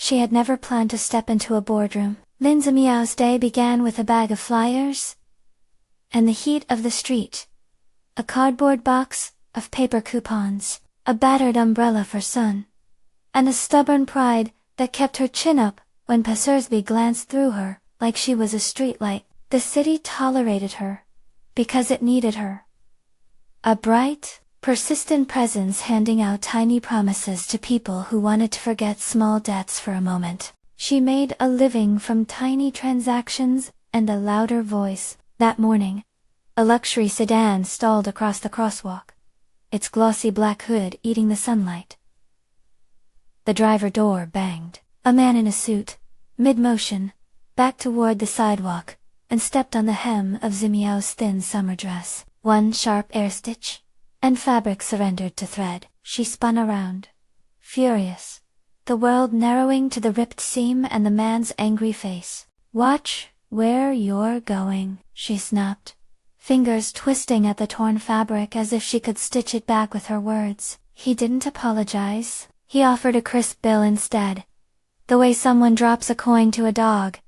She had never planned to step into a boardroom. Lin Ximiao's day began with a bag of flyers and the heat of the street, a cardboard box of paper coupons, a battered umbrella for sun, and a stubborn pride that kept her chin up when passersby glanced through her like she was a streetlight. The city tolerated her because it needed her. A bright, persistent presence handing out tiny promises to people who wanted to forget small debts for a moment. She made a living from tiny transactions and a louder voice. That morning, a luxury sedan stalled across the crosswalk, its glossy black hood eating the sunlight. The driver door banged. A man in a suit, mid-motion, backed toward the sidewalk, and stepped on the hem of Ximiao's thin summer dress. One sharp air stitch, and fabric surrendered to thread. She spun around, furious, the world narrowing to the ripped seam and the man's angry face. "Watch where you're going," she snapped, fingers twisting at the torn fabric as if she could stitch it back with her words. He didn't apologize. He offered a crisp bill instead, the way someone drops a coin to a dog,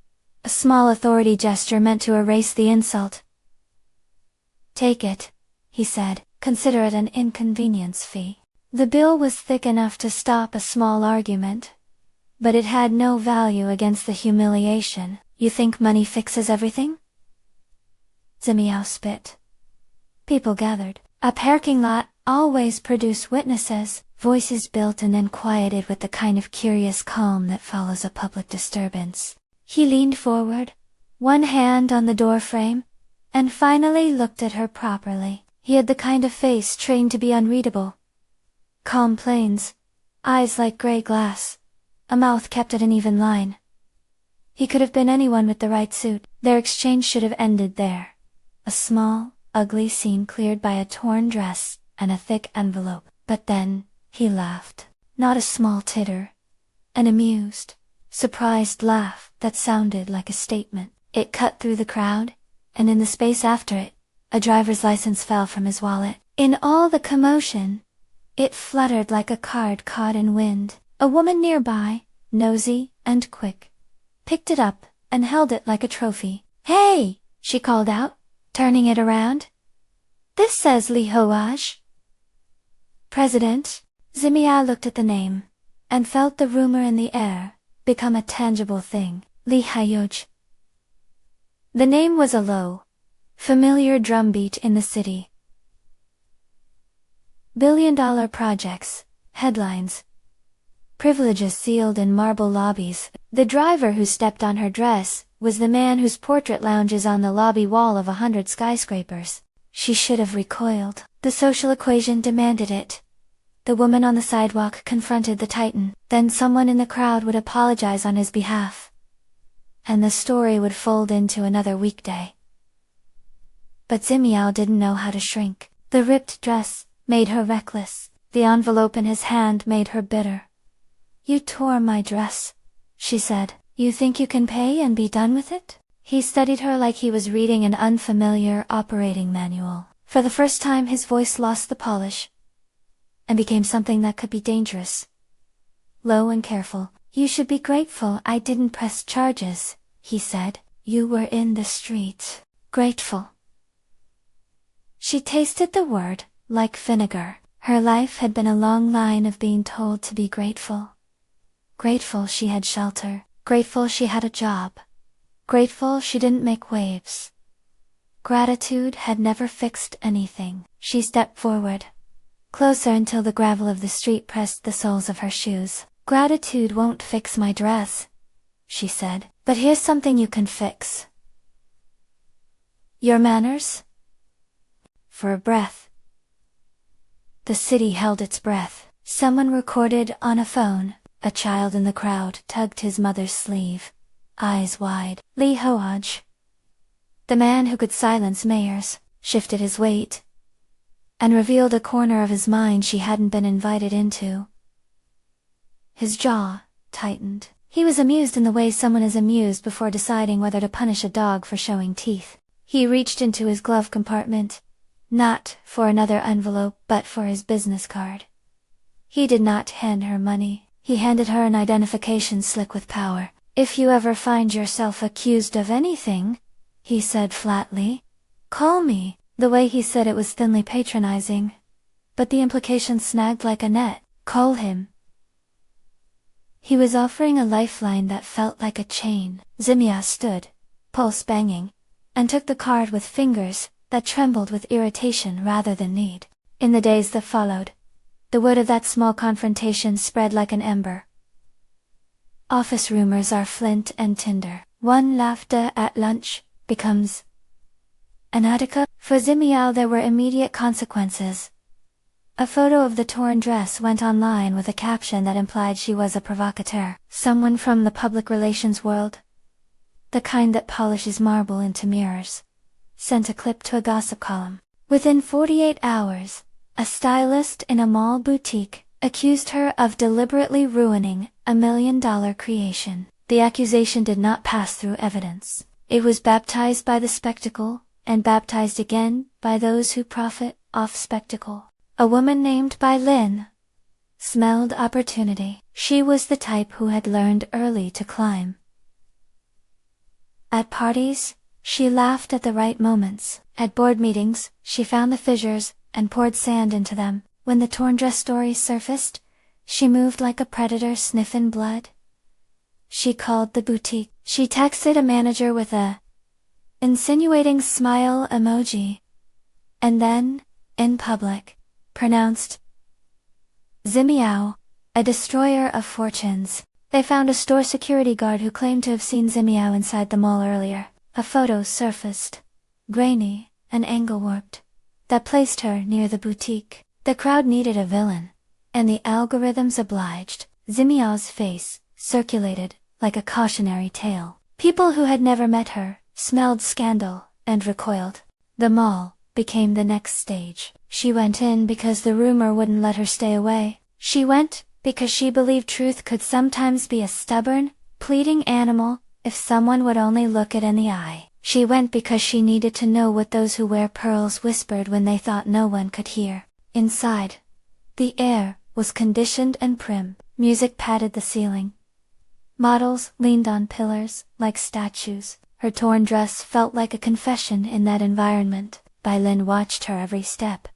a small authority gesture meant to erase the insult. "Take it," he said. "Consider it an inconvenience fee." The bill was thick enough to stop a small argument, but it had no value against the humiliation. "You think money fixes everything?" Ximiao spit. People gathered. A parking lot always produced witnesses, voices built and then quieted with the kind of curious calm that follows a public disturbance. He leaned forward, one hand on the door frame, and finally looked at her properly. He had the kind of face trained to be unreadable. Calm planes, eyes like gray glass, a mouth kept at an even line. He could have been anyone with the right suit. Their exchange should have ended there. A small, ugly scene cleared by a torn dress and a thick envelope. But then, he laughed. Not a small titter. An amused, surprised laugh that sounded like a statement. It cut through the crowd, and in the space after it, a driver's license fell from his wallet. In all the commotion, it fluttered like a card caught in wind. A woman nearby, nosy and quick, picked it up and held it like a trophy. "Hey!" she called out, turning it around. "This says Li Hoaj." President. Ximiao looked at the name, and felt the rumor in the air become a tangible thing. Li Hoaj. The name was a low, familiar drumbeat in the city. Billion-dollar projects, headlines, privileges sealed in marble lobbies. The driver who stepped on her dress was the man whose portrait lounges on the lobby wall of 100 skyscrapers. She should have recoiled. The social equation demanded it. The woman on the sidewalk confronted the titan. Then someone in the crowd would apologize on his behalf, and the story would fold into another weekday. But Ximiao didn't know how to shrink. The ripped dress made her reckless. The envelope in his hand made her bitter. "You tore my dress," she said. "You think you can pay and be done with it?" He studied her like he was reading an unfamiliar operating manual. For the first time his voice lost the polish, and became something that could be dangerous. Low and careful. "You should be grateful I didn't press charges," he said. "You were in the street." Grateful. She tasted the word like vinegar. Her life had been a long line of being told to be grateful. Grateful she had shelter. Grateful she had a job. Grateful she didn't make waves. Gratitude had never fixed anything. She stepped forward, closer until the gravel of the street pressed the soles of her shoes. "Gratitude won't fix my dress," she said. "But here's something you can fix. Your manners." For a breath, the city held its breath. Someone recorded on a phone. A child in the crowd tugged his mother's sleeve, eyes wide. Li Hoaj, the man who could silence mayors, shifted his weight, and revealed a corner of his mind she hadn't been invited into. His jaw tightened. He was amused in the way someone is amused before deciding whether to punish a dog for showing teeth. He reached into his glove compartment, not for another envelope but for his business card. He did not hand her money. He handed her an identification slick with power. "If you ever find yourself accused of anything," he said flatly, "call me." The way he said it was thinly patronizing, but the implication snagged like a net. Call him. He was offering a lifeline that felt like a chain. Ximiao stood, pulse banging, and took the card with fingers that trembled with irritation rather than need. In the days that followed, the word of that small confrontation spread like an ember. Office rumors are flint and tinder. One laughter at lunch becomes an article. For Ximiao there were immediate consequences. A photo of the torn dress went online with a caption that implied she was a provocateur. Someone from the public relations world, the kind that polishes marble into mirrors, sent a clip to a gossip column. Within 48 hours, a stylist in a mall boutique accused her of deliberately ruining a $1 million creation. The accusation did not pass through evidence. It was baptized by the spectacle, and baptized again by those who profit off spectacle. A woman named by Lin smelled opportunity. She was the type who had learned early to climb. At parties, she laughed at the right moments. At board meetings, she found the fissures and poured sand into them. When the torn dress story surfaced, she moved like a predator sniffing blood. She called the boutique. She texted a manager with a insinuating smile emoji, and then, in public, pronounced Ximiao, a destroyer of fortunes. They found a store security guard who claimed to have seen Ximiao inside the mall earlier. A photo surfaced, grainy and angle-warped, that placed her near the boutique. The crowd needed a villain, and the algorithms obliged. Ximiao's face circulated like a cautionary tale. People who had never met her smelled scandal and recoiled. The mall became the next stage. She went in because the rumor wouldn't let her stay away. She went because she believed truth could sometimes be a stubborn, pleading animal if someone would only look it in the eye. She went because she needed to know what those who wear pearls whispered when they thought no one could hear. Inside, the air was conditioned and prim. Music patted the ceiling. Models leaned on pillars like statues. Her torn dress felt like a confession in that environment. Lin watched her every step.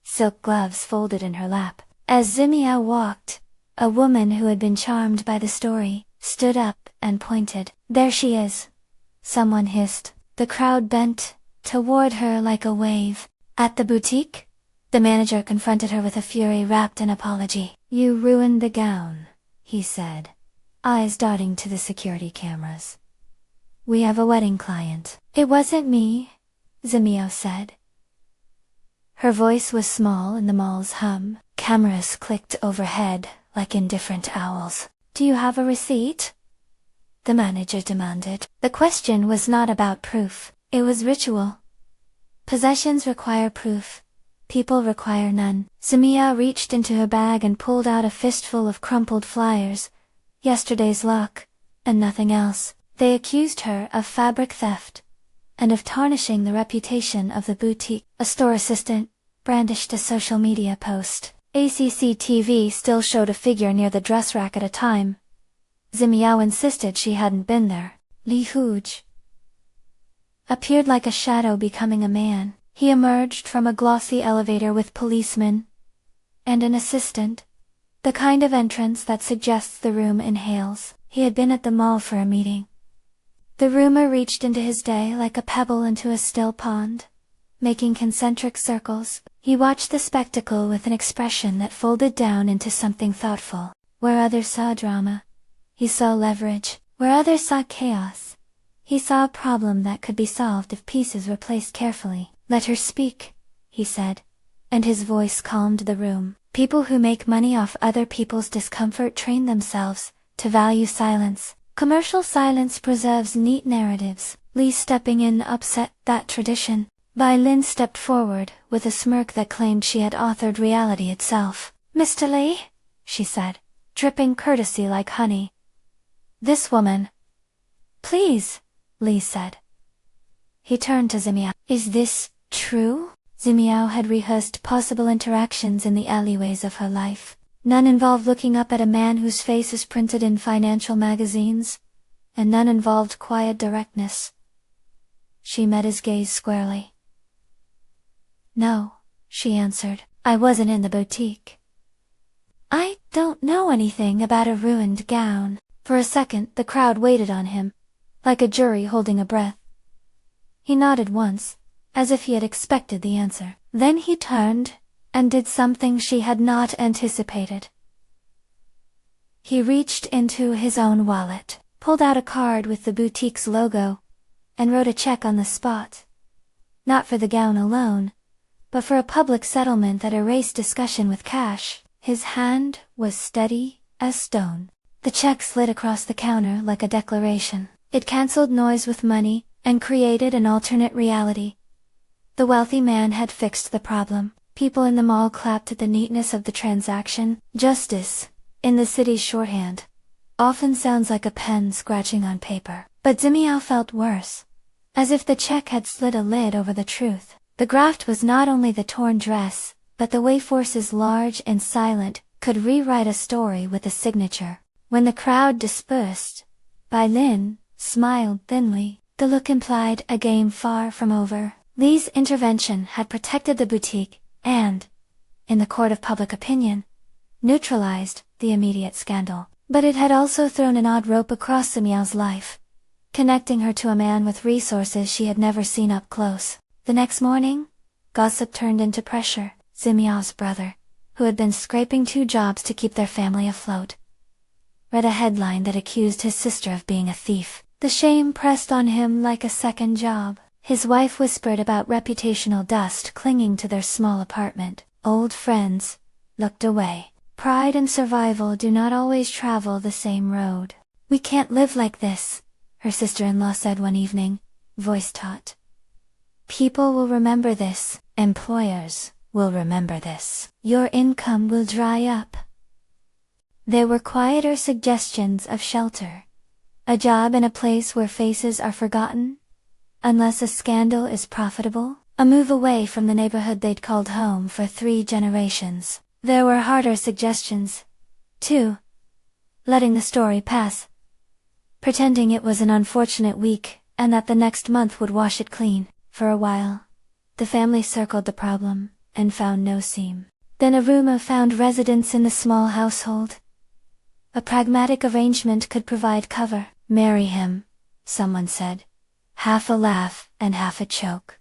Silk gloves folded in her lap. As Ximiao walked, a woman who had been charmed by the story stood up and pointed. "There she is," someone hissed. The crowd bent toward her like a wave. At the boutique, the manager confronted her with a fury wrapped in apology. "You ruined the gown," he said, eyes darting to the security cameras. "We have a wedding client." "It wasn't me," Ximiao said. Her voice was small in the mall's hum. Cameras clicked overhead like indifferent owls. "Do you have a receipt?" the manager demanded. The question was not about proof. It was ritual. Possessions require proof. People require none. Ximiao reached into her bag and pulled out a fistful of crumpled flyers. Yesterday's luck, and nothing else. They accused her of fabric theft, and of tarnishing the reputation of the boutique. A store assistant brandished a social media post. ACCTV still showed a figure near the dress rack at a time. Ximiao insisted she hadn't been there. Li Huj appeared like a shadow becoming a man. He emerged from a glossy elevator with policemen and an assistant, the kind of entrance that suggests the room inhales. He had been at the mall for a meeting. The rumor reached into his day like a pebble into a still pond, making concentric circles. He watched the spectacle with an expression that folded down into something thoughtful. Where others saw drama, he saw leverage. Where others saw chaos, he saw a problem that could be solved if pieces were placed carefully. "Let her speak," he said, and his voice calmed the room. "People who make money off other people's discomfort train themselves to value silence. Commercial silence preserves neat narratives." Li stepping in upset that tradition. Lin stepped forward with a smirk that claimed she had authored reality itself. "Mr. Li," she said, dripping courtesy like honey. "This woman." "Please," Li said. He turned to Ximiao. "Is this true?" Ximiao had rehearsed possible interactions in the alleyways of her life. None involved looking up at a man whose face is printed in financial magazines, and none involved quiet directness. She met his gaze squarely. "No," she answered, "I wasn't in the boutique. I don't know anything about a ruined gown." For a second the crowd waited on him, like a jury holding a breath. He nodded once, as if he had expected the answer. Then he turned, and did something she had not anticipated. He reached into his own wallet, pulled out a card with the boutique's logo, and wrote a check on the spot. Not for the gown alone, but for a public settlement that erased discussion with cash. His hand was steady as stone. The check slid across the counter like a declaration. It cancelled noise with money, and created an alternate reality. The wealthy man had fixed the problem. People in the mall clapped at the neatness of the transaction. Justice, in the city's shorthand, often sounds like a pen scratching on paper. But Ximiao felt worse, as if the check had slid a lid over the truth. The graft was not only the torn dress, but the way forces large and silent could rewrite a story with a signature. When the crowd dispersed, Lin smiled thinly. The look implied a game far from over. Li's intervention had protected the boutique and, in the court of public opinion, neutralized the immediate scandal. But it had also thrown an odd rope across Ximiao's life, connecting her to a man with resources she had never seen up close. The next morning, gossip turned into pressure. Ximiao's brother, who had been scraping 2 jobs to keep their family afloat, read a headline that accused his sister of being a thief. The shame pressed on him like a second job. His wife whispered about reputational dust clinging to their small apartment. Old friends looked away. Pride and survival do not always travel the same road. "We can't live like this," her sister-in-law said one evening, voice taut. "People will remember this. Employers will remember this. Your income will dry up." There were quieter suggestions of shelter. A job in a place where faces are forgotten, unless a scandal is profitable. A move away from the neighborhood they'd called home for 3 generations. There were harder suggestions, too. Letting the story pass, pretending it was an unfortunate week, and that the next month would wash it clean. For a while, the family circled the problem, and found no seam. Then a rumor found residence in the small household. A pragmatic arrangement could provide cover. "Marry him," someone said, half a laugh and half a choke,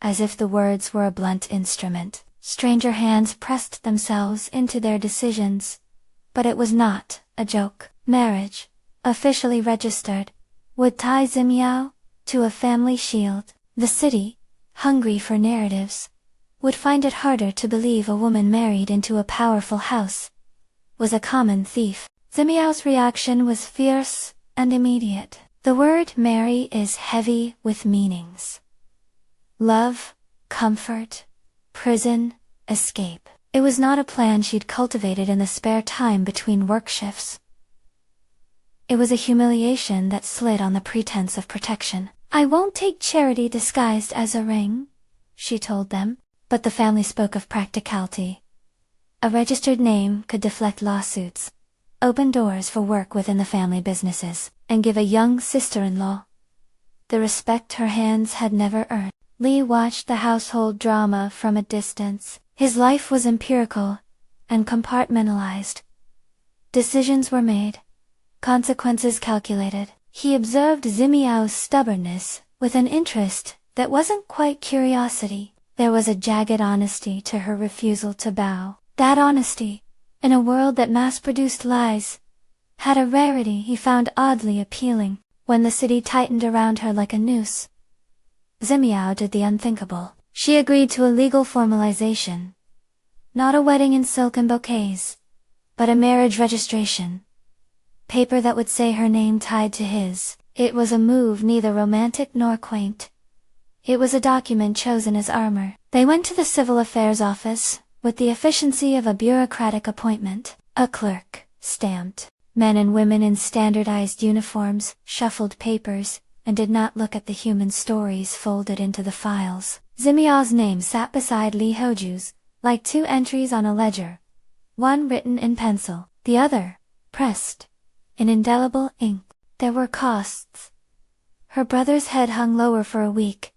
as if the words were a blunt instrument. Stranger hands pressed themselves into their decisions, but it was not a joke. Marriage, officially registered, would tie Ximiao to a family shield. The city, hungry for narratives, would find it harder to believe a woman married into a powerful house was a common thief. Ximiao's reaction was fierce and immediate. The word marry is heavy with meanings. Love, comfort, prison, escape. It was not a plan she'd cultivated in the spare time between work shifts. It was a humiliation that slid on the pretense of protection. "I won't take charity disguised as a ring," she told them, but the family spoke of practicality. A registered name could deflect lawsuits, open doors for work within the family businesses, and give a young sister-in-law the respect her hands had never earned. Li watched the household drama from a distance. His life was empirical and compartmentalized. Decisions were made, consequences calculated. He observed Ximiao's stubbornness with an interest that wasn't quite curiosity. There was a jagged honesty to her refusal to bow. That honesty, in a world that mass-produced lies, had a rarity he found oddly appealing. When the city tightened around her like a noose, Ximiao did the unthinkable. She agreed to a legal formalization. Not a wedding in silk and bouquets, but a marriage registration. Paper that would say her name tied to his. It was a move neither romantic nor quaint. It was a document chosen as armor. They went to the civil affairs office, with the efficiency of a bureaucratic appointment. A clerk stamped. Men and women in standardized uniforms shuffled papers, and did not look at the human stories folded into the files. Ximiao's name sat beside Li Hoju's, like 2 entries on a ledger. one written in pencil, the other pressed in indelible ink. There were costs. Her brother's head hung lower for a week,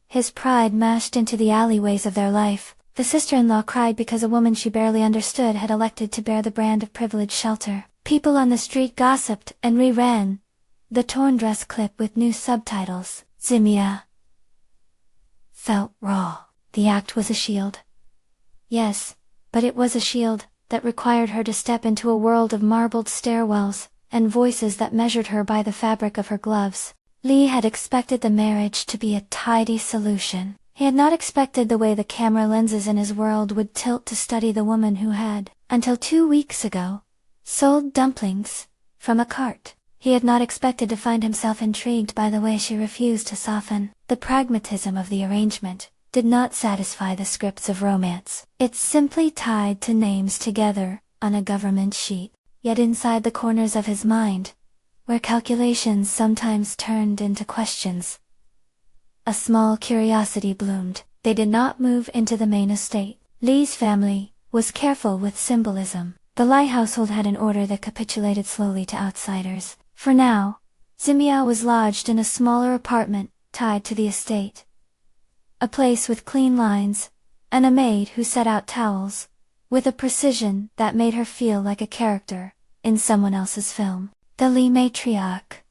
his pride mashed into the alleyways of their life. The sister-in-law cried because a woman she barely understood had elected to bear the brand of privileged shelter. People on the street gossiped and reran the torn dress clip with new subtitles. Ximiao felt raw. The act was a shield. Yes, but it was a shield that required her to step into a world of marbled stairwells and voices that measured her by the fabric of her gloves. Li had expected the marriage to be a tidy solution. He had not expected the way the camera lenses in his world would tilt to study the woman who had, until 2 weeks ago, sold dumplings from a cart. He had not expected to find himself intrigued by the way she refused to soften. The pragmatism of the arrangement did not satisfy the scripts of romance. It simply tied two names together on a government sheet. Yet inside the corners of his mind, where calculations sometimes turned into questions, a small curiosity bloomed. They did not move into the main estate. Li's family was careful with symbolism. The Li household had an order that capitulated slowly to outsiders. For now, Ximiao was lodged in a smaller apartment tied to the estate. A place with clean lines, and a maid who set out towels, with a precision that made her feel like a character in someone else's film. The Li matriarch,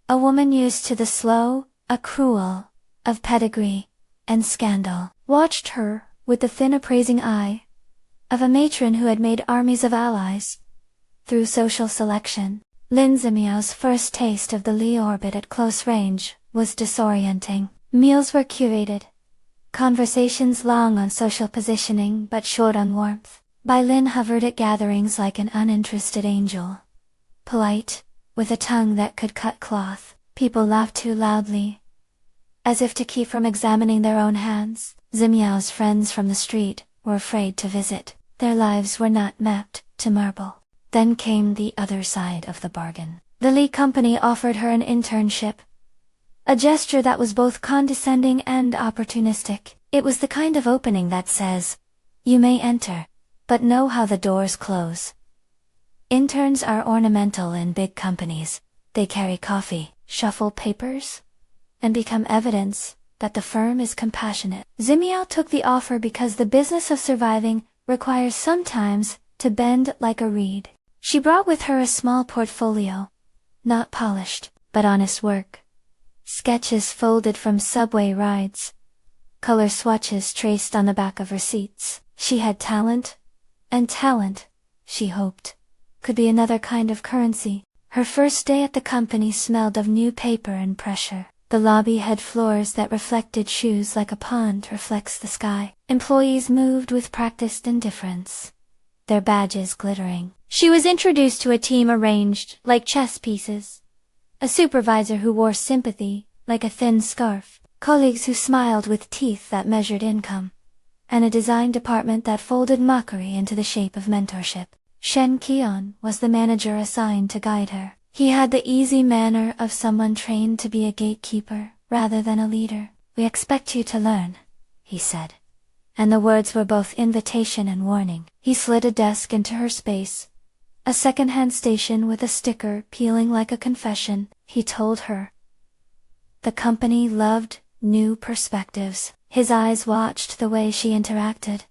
a woman used to the slow accrual of pedigree and scandal, watched her with the thin appraising eye of a matron who had made armies of allies through social selection. Lin Ximiao's first taste of the Li orbit at close range was disorienting. Meals were curated, conversations long on social positioning but short on warmth. Bai Lin hovered at gatherings like an uninterested angel, polite, with a tongue that could cut cloth. People laughed too loudly, as if to keep from examining their own hands. Ximiao's friends from the street were afraid to visit. Their lives were not mapped to marble. Then came the other side of the bargain. The Li company offered her an internship, a gesture that was both condescending and opportunistic. It was the kind of opening that says, "You may enter, but know how the doors close." Interns are ornamental in big companies. They carry coffee, shuffle papers, and become evidence that the firm is compassionate. Ximiao took the offer because the business of surviving requires sometimes to bend like a reed. She brought with her a small portfolio, not polished, but honest work. Sketches folded from subway rides, color swatches traced on the back of receipts. She had talent, and talent, she hoped, could be another kind of currency. Her first day at the company smelled of new paper and pressure. The lobby had floors that reflected shoes like a pond reflects the sky. Employees moved with practiced indifference, their badges glittering. She was introduced to a team arranged like chess pieces, a supervisor who wore sympathy like a thin scarf, colleagues who smiled with teeth that measured income, and a design department that folded mockery into the shape of mentorship. Shen Qian was the manager assigned to guide her. He had the easy manner of someone trained to be a gatekeeper rather than a leader. "We expect you to learn," he said. And the words were both invitation and warning. He slid a desk into her space, a second-hand station with a sticker peeling like a confession. He told her the company loved new perspectives. His eyes watched the way she interacted,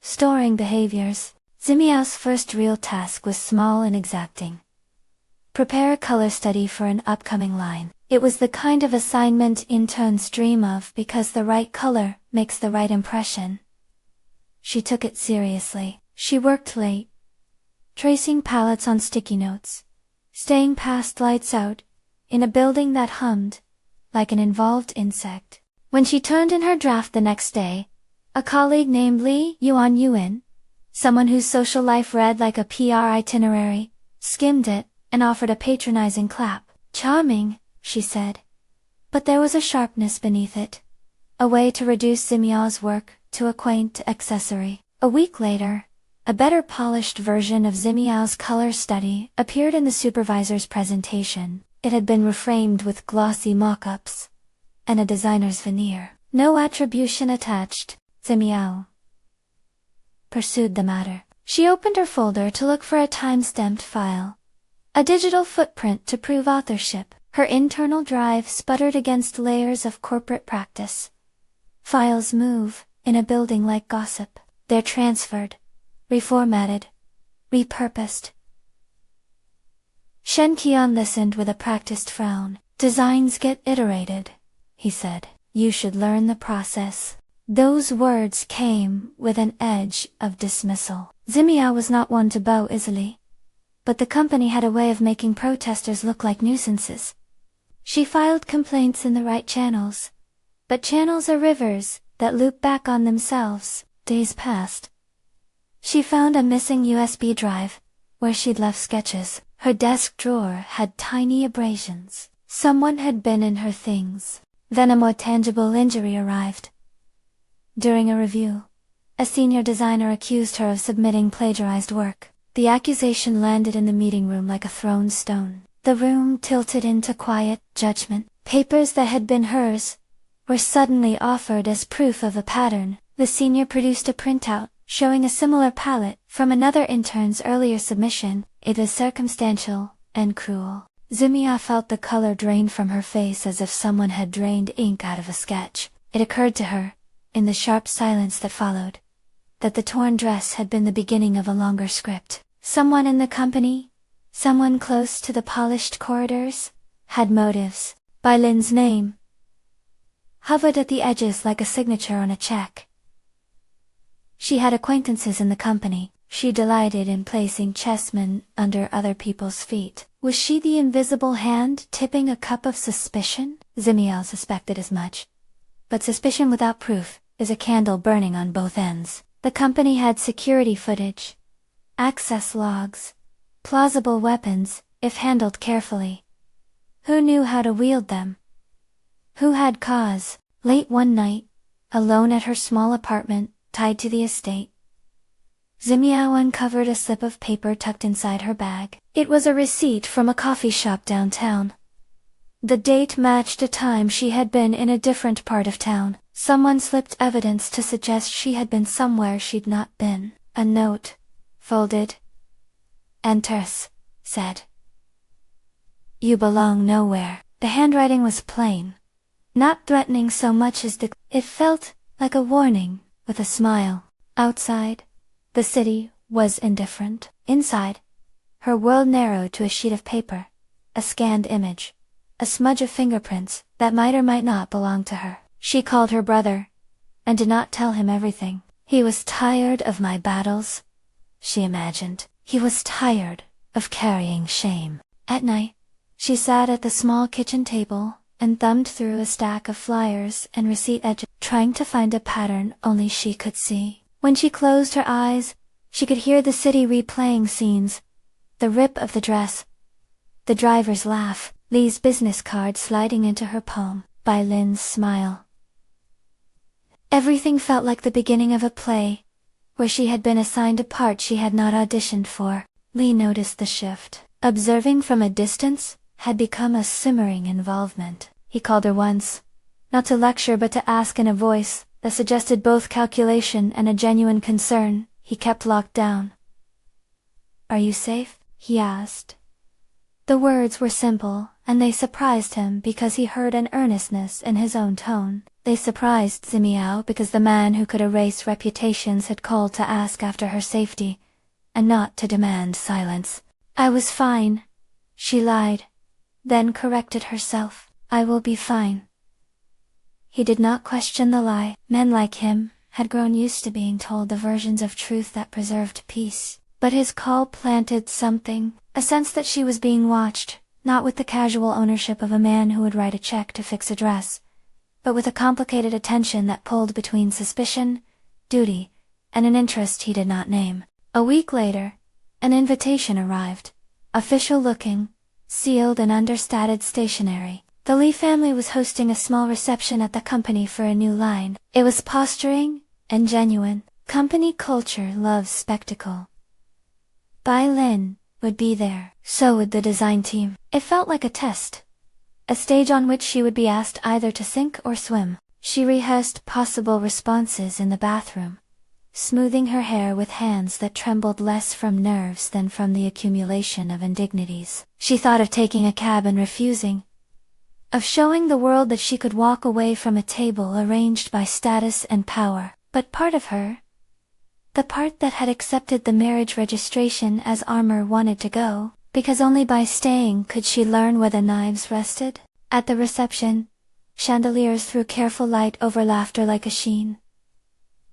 storing behaviors. Ximiao's first real task was small and exacting. Prepare a color study for an upcoming line. It was the kind of assignment interns dream of because the right color makes the right impression. She took it seriously. She worked late, tracing palettes on sticky notes, staying past lights out, in a building that hummed like an involved insect. When she turned in her draft the next day, a colleague named Li Yuan, someone whose social life read like a PR itinerary, skimmed it and offered a patronizing clap. "Charming," she said. But there was a sharpness beneath it, a way to reduce Ximiao's work to a quaint accessory. A week later, a better polished version of Ximiao's color study appeared in the supervisor's presentation. It had been reframed with glossy mock-ups and a designer's veneer. No attribution attached. Ximiao pursued the matter. She opened her folder to look for a time-stamped file. A digital footprint to prove authorship. Her internal drive sputtered against layers of corporate practice. Files move in a building like gossip. They're transferred, reformatted, repurposed. Shen Qian listened with a practiced frown. Designs get iterated, he said. You should learn the process. Those words came with an edge of dismissal. Ximiao was not one to bow easily. But the company had a way of making protesters look like nuisances. She filed complaints in the right channels. But channels are rivers that loop back on themselves. Days passed. She found a missing USB drive, where she'd left sketches. Her desk drawer had tiny abrasions. Someone had been in her things. Then a more tangible injury arrived. During a review, a senior designer accused her of submitting plagiarized work. The accusation landed in the meeting room like a thrown stone. The room tilted into quiet judgment. Papers that had been hers were suddenly offered as proof of a pattern. The senior produced a printout, showing a similar palette from another intern's earlier submission. It was circumstantial and cruel. Ximiao felt the color drain from her face as if someone had drained ink out of a sketch. It occurred to her, in the sharp silence that followed, that the torn dress had been the beginning of a longer script. Someone in the company, someone close to the polished corridors, had motives. By Lin's name, hovered at the edges like a signature on a check. She had acquaintances in the company. She delighted in placing chessmen under other people's feet. Was she the invisible hand tipping a cup of suspicion? Ximiao suspected as much. But suspicion without proof is a candle burning on both ends. The company had security footage, access logs, plausible weapons, if handled carefully. Who knew how to wield them? Who had cause? Late one night, alone at her small apartment, tied to the estate, Ximiao uncovered a slip of paper tucked inside her bag. It was a receipt from a coffee shop downtown. The date matched a time she had been in a different part of town. Someone slipped evidence to suggest she had been somewhere she'd not been. A note, folded, and terse, said, "You belong nowhere." The handwriting was plain, not threatening so much as it felt like a warning, with a smile. Outside, the city was indifferent. Inside, her world narrowed to a sheet of paper, a scanned image, a smudge of fingerprints that might or might not belong to her. She called her brother, and did not tell him everything. He was tired of my battles, she imagined. He was tired of carrying shame. At night, she sat at the small kitchen table and thumbed through a stack of flyers and receipt edges, trying to find a pattern only she could see. When she closed her eyes, she could hear the city replaying scenes, the rip of the dress, the driver's laugh, Li's business card sliding into her palm, by Lin's smile. Everything felt like the beginning of a play, where she had been assigned a part she had not auditioned for. Li noticed the shift. Observing from a distance had become a simmering involvement. He called her once, not to lecture but to ask in a voice that suggested both calculation and a genuine concern. He kept locked down. "Are you safe?" he asked. The words were simple, and they surprised him because he heard an earnestness in his own tone. They surprised Ximiao because the man who could erase reputations had called to ask after her safety, and not to demand silence. "I was fine," she lied, then corrected herself. "I will be fine." He did not question the lie. Men like him had grown used to being told the versions of truth that preserved peace. But his call planted something, a sense that she was being watched, not with the casual ownership of a man who would write a check to fix a dress, but with a complicated attention that pulled between suspicion, duty, and an interest he did not name. A week later, an invitation arrived, official-looking, sealed and understated stationery. The Li family was hosting a small reception at the company for a new line. It was posturing and genuine. Company culture loves spectacle. Bai Lin would be there. So would the design team. It felt like a test, a stage on which she would be asked either to sink or swim. She rehearsed possible responses in the bathroom, smoothing her hair with hands that trembled less from nerves than from the accumulation of indignities. She thought of taking a cab and refusing, of showing the world that she could walk away from a table arranged by status and power. But part of her, the part that had accepted the marriage registration as armor, wanted to go, because only by staying could she learn where the knives rested. At the reception, chandeliers threw careful light over laughter like a sheen.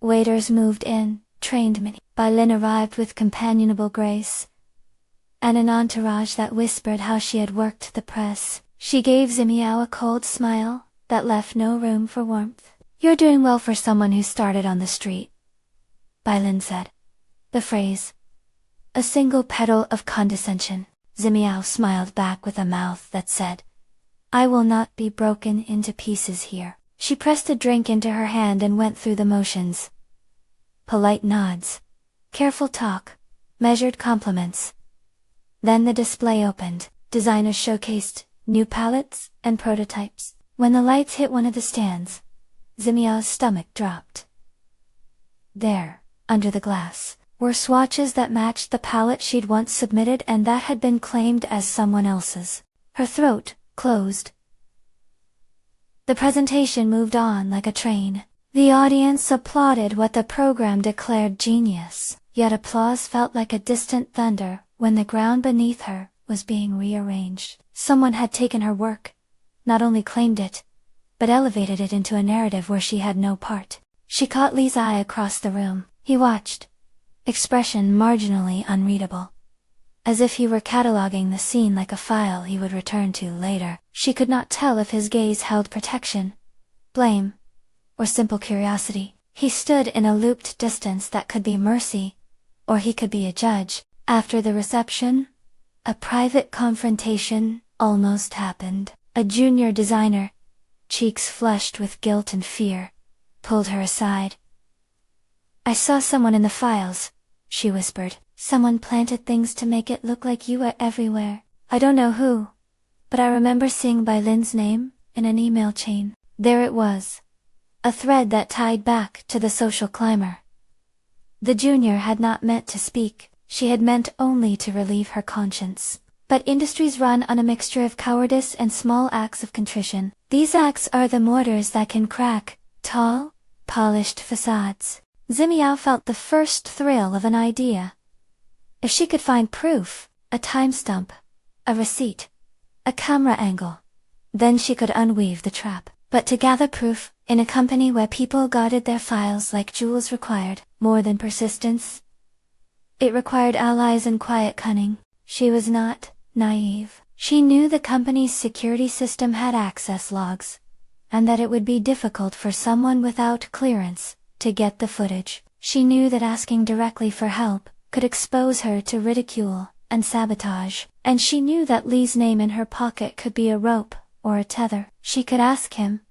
Waiters moved in, trained many. Lin arrived with companionable grace, and an entourage that whispered how she had worked the press. She gave Ximiao a cold smile that left no room for warmth. "You're doing well for someone who started on the street," Lin said. The phrase, a single petal of condescension. Ximiao smiled back with a mouth that said, "I will not be broken into pieces here." She pressed a drink into her hand and went through the motions. Polite nods, careful talk, measured compliments. Then the display opened. Designers showcased new palettes and prototypes. When the lights hit one of the stands, Ximiao's stomach dropped. There, under the glass, were swatches that matched the palette she'd once submitted and that had been claimed as someone else's. Her throat closed. The presentation moved on like a train. The audience applauded what the program declared genius, yet applause felt like a distant thunder when the ground beneath her was being rearranged. Someone had taken her work, not only claimed it, but elevated it into a narrative where she had no part. She caught Li's eye across the room. He watched, expression marginally unreadable, as if he were cataloging the scene like a file he would return to later. She could not tell if his gaze held protection, blame, or simple curiosity. He stood in a looped distance that could be mercy, or he could be a judge. After the reception, a private confrontation almost happened. A junior designer, cheeks flushed with guilt and fear, pulled her aside. "I saw someone in the files," she whispered. "Someone planted things to make it look like you were everywhere. I don't know who, but I remember seeing Lin's name in an email chain." There it was, a thread that tied back to the social climber. The junior had not meant to speak, she had meant only to relieve her conscience. But industries run on a mixture of cowardice and small acts of contrition. These acts are the mortars that can crack tall, polished facades. Ximiao felt the first thrill of an idea. If she could find proof, a time stamp, a receipt, a camera angle, then she could unweave the trap. But to gather proof, in a company where people guarded their files like jewels, required more than persistence. It required allies and quiet cunning. She was not naive. She knew the company's security system had access logs, and that it would be difficult for someone without clearance to get the footage. She knew that asking directly for help could expose her to ridicule and sabotage, and she knew that Li's name in her pocket could be a rope or a tether. She could ask him,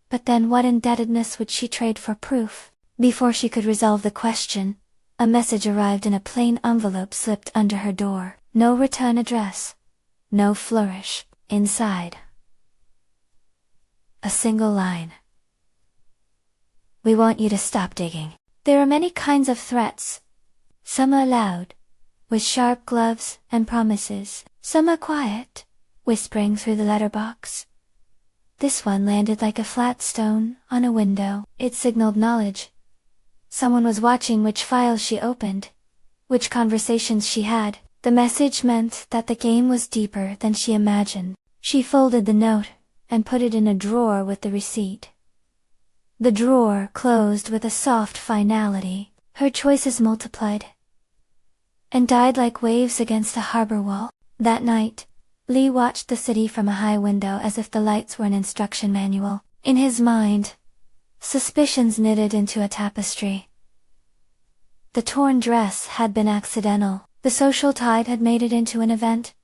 but then what indebtedness would she trade for proof? Before she could resolve the question, a message arrived in a plain envelope slipped under her door. No return address. No flourish. Inside, a single line. "We want you to stop digging." There are many kinds of threats. Some are loud, with sharp gloves and promises. Some are quiet, whispering through the letterbox. This one landed like a flat stone on a window. It signaled knowledge. Someone was watching which files she opened, which conversations she had. The message meant that the game was deeper than she imagined. She folded the note and put it in a drawer with the receipt. The drawer closed with a soft finality. Her choices multiplied and died like waves against a harbor wall. That night, Li watched the city from a high window as if the lights were an instruction manual. In his mind, suspicions knitted into a tapestry. The torn dress had been accidental. The social tide had made it into an event.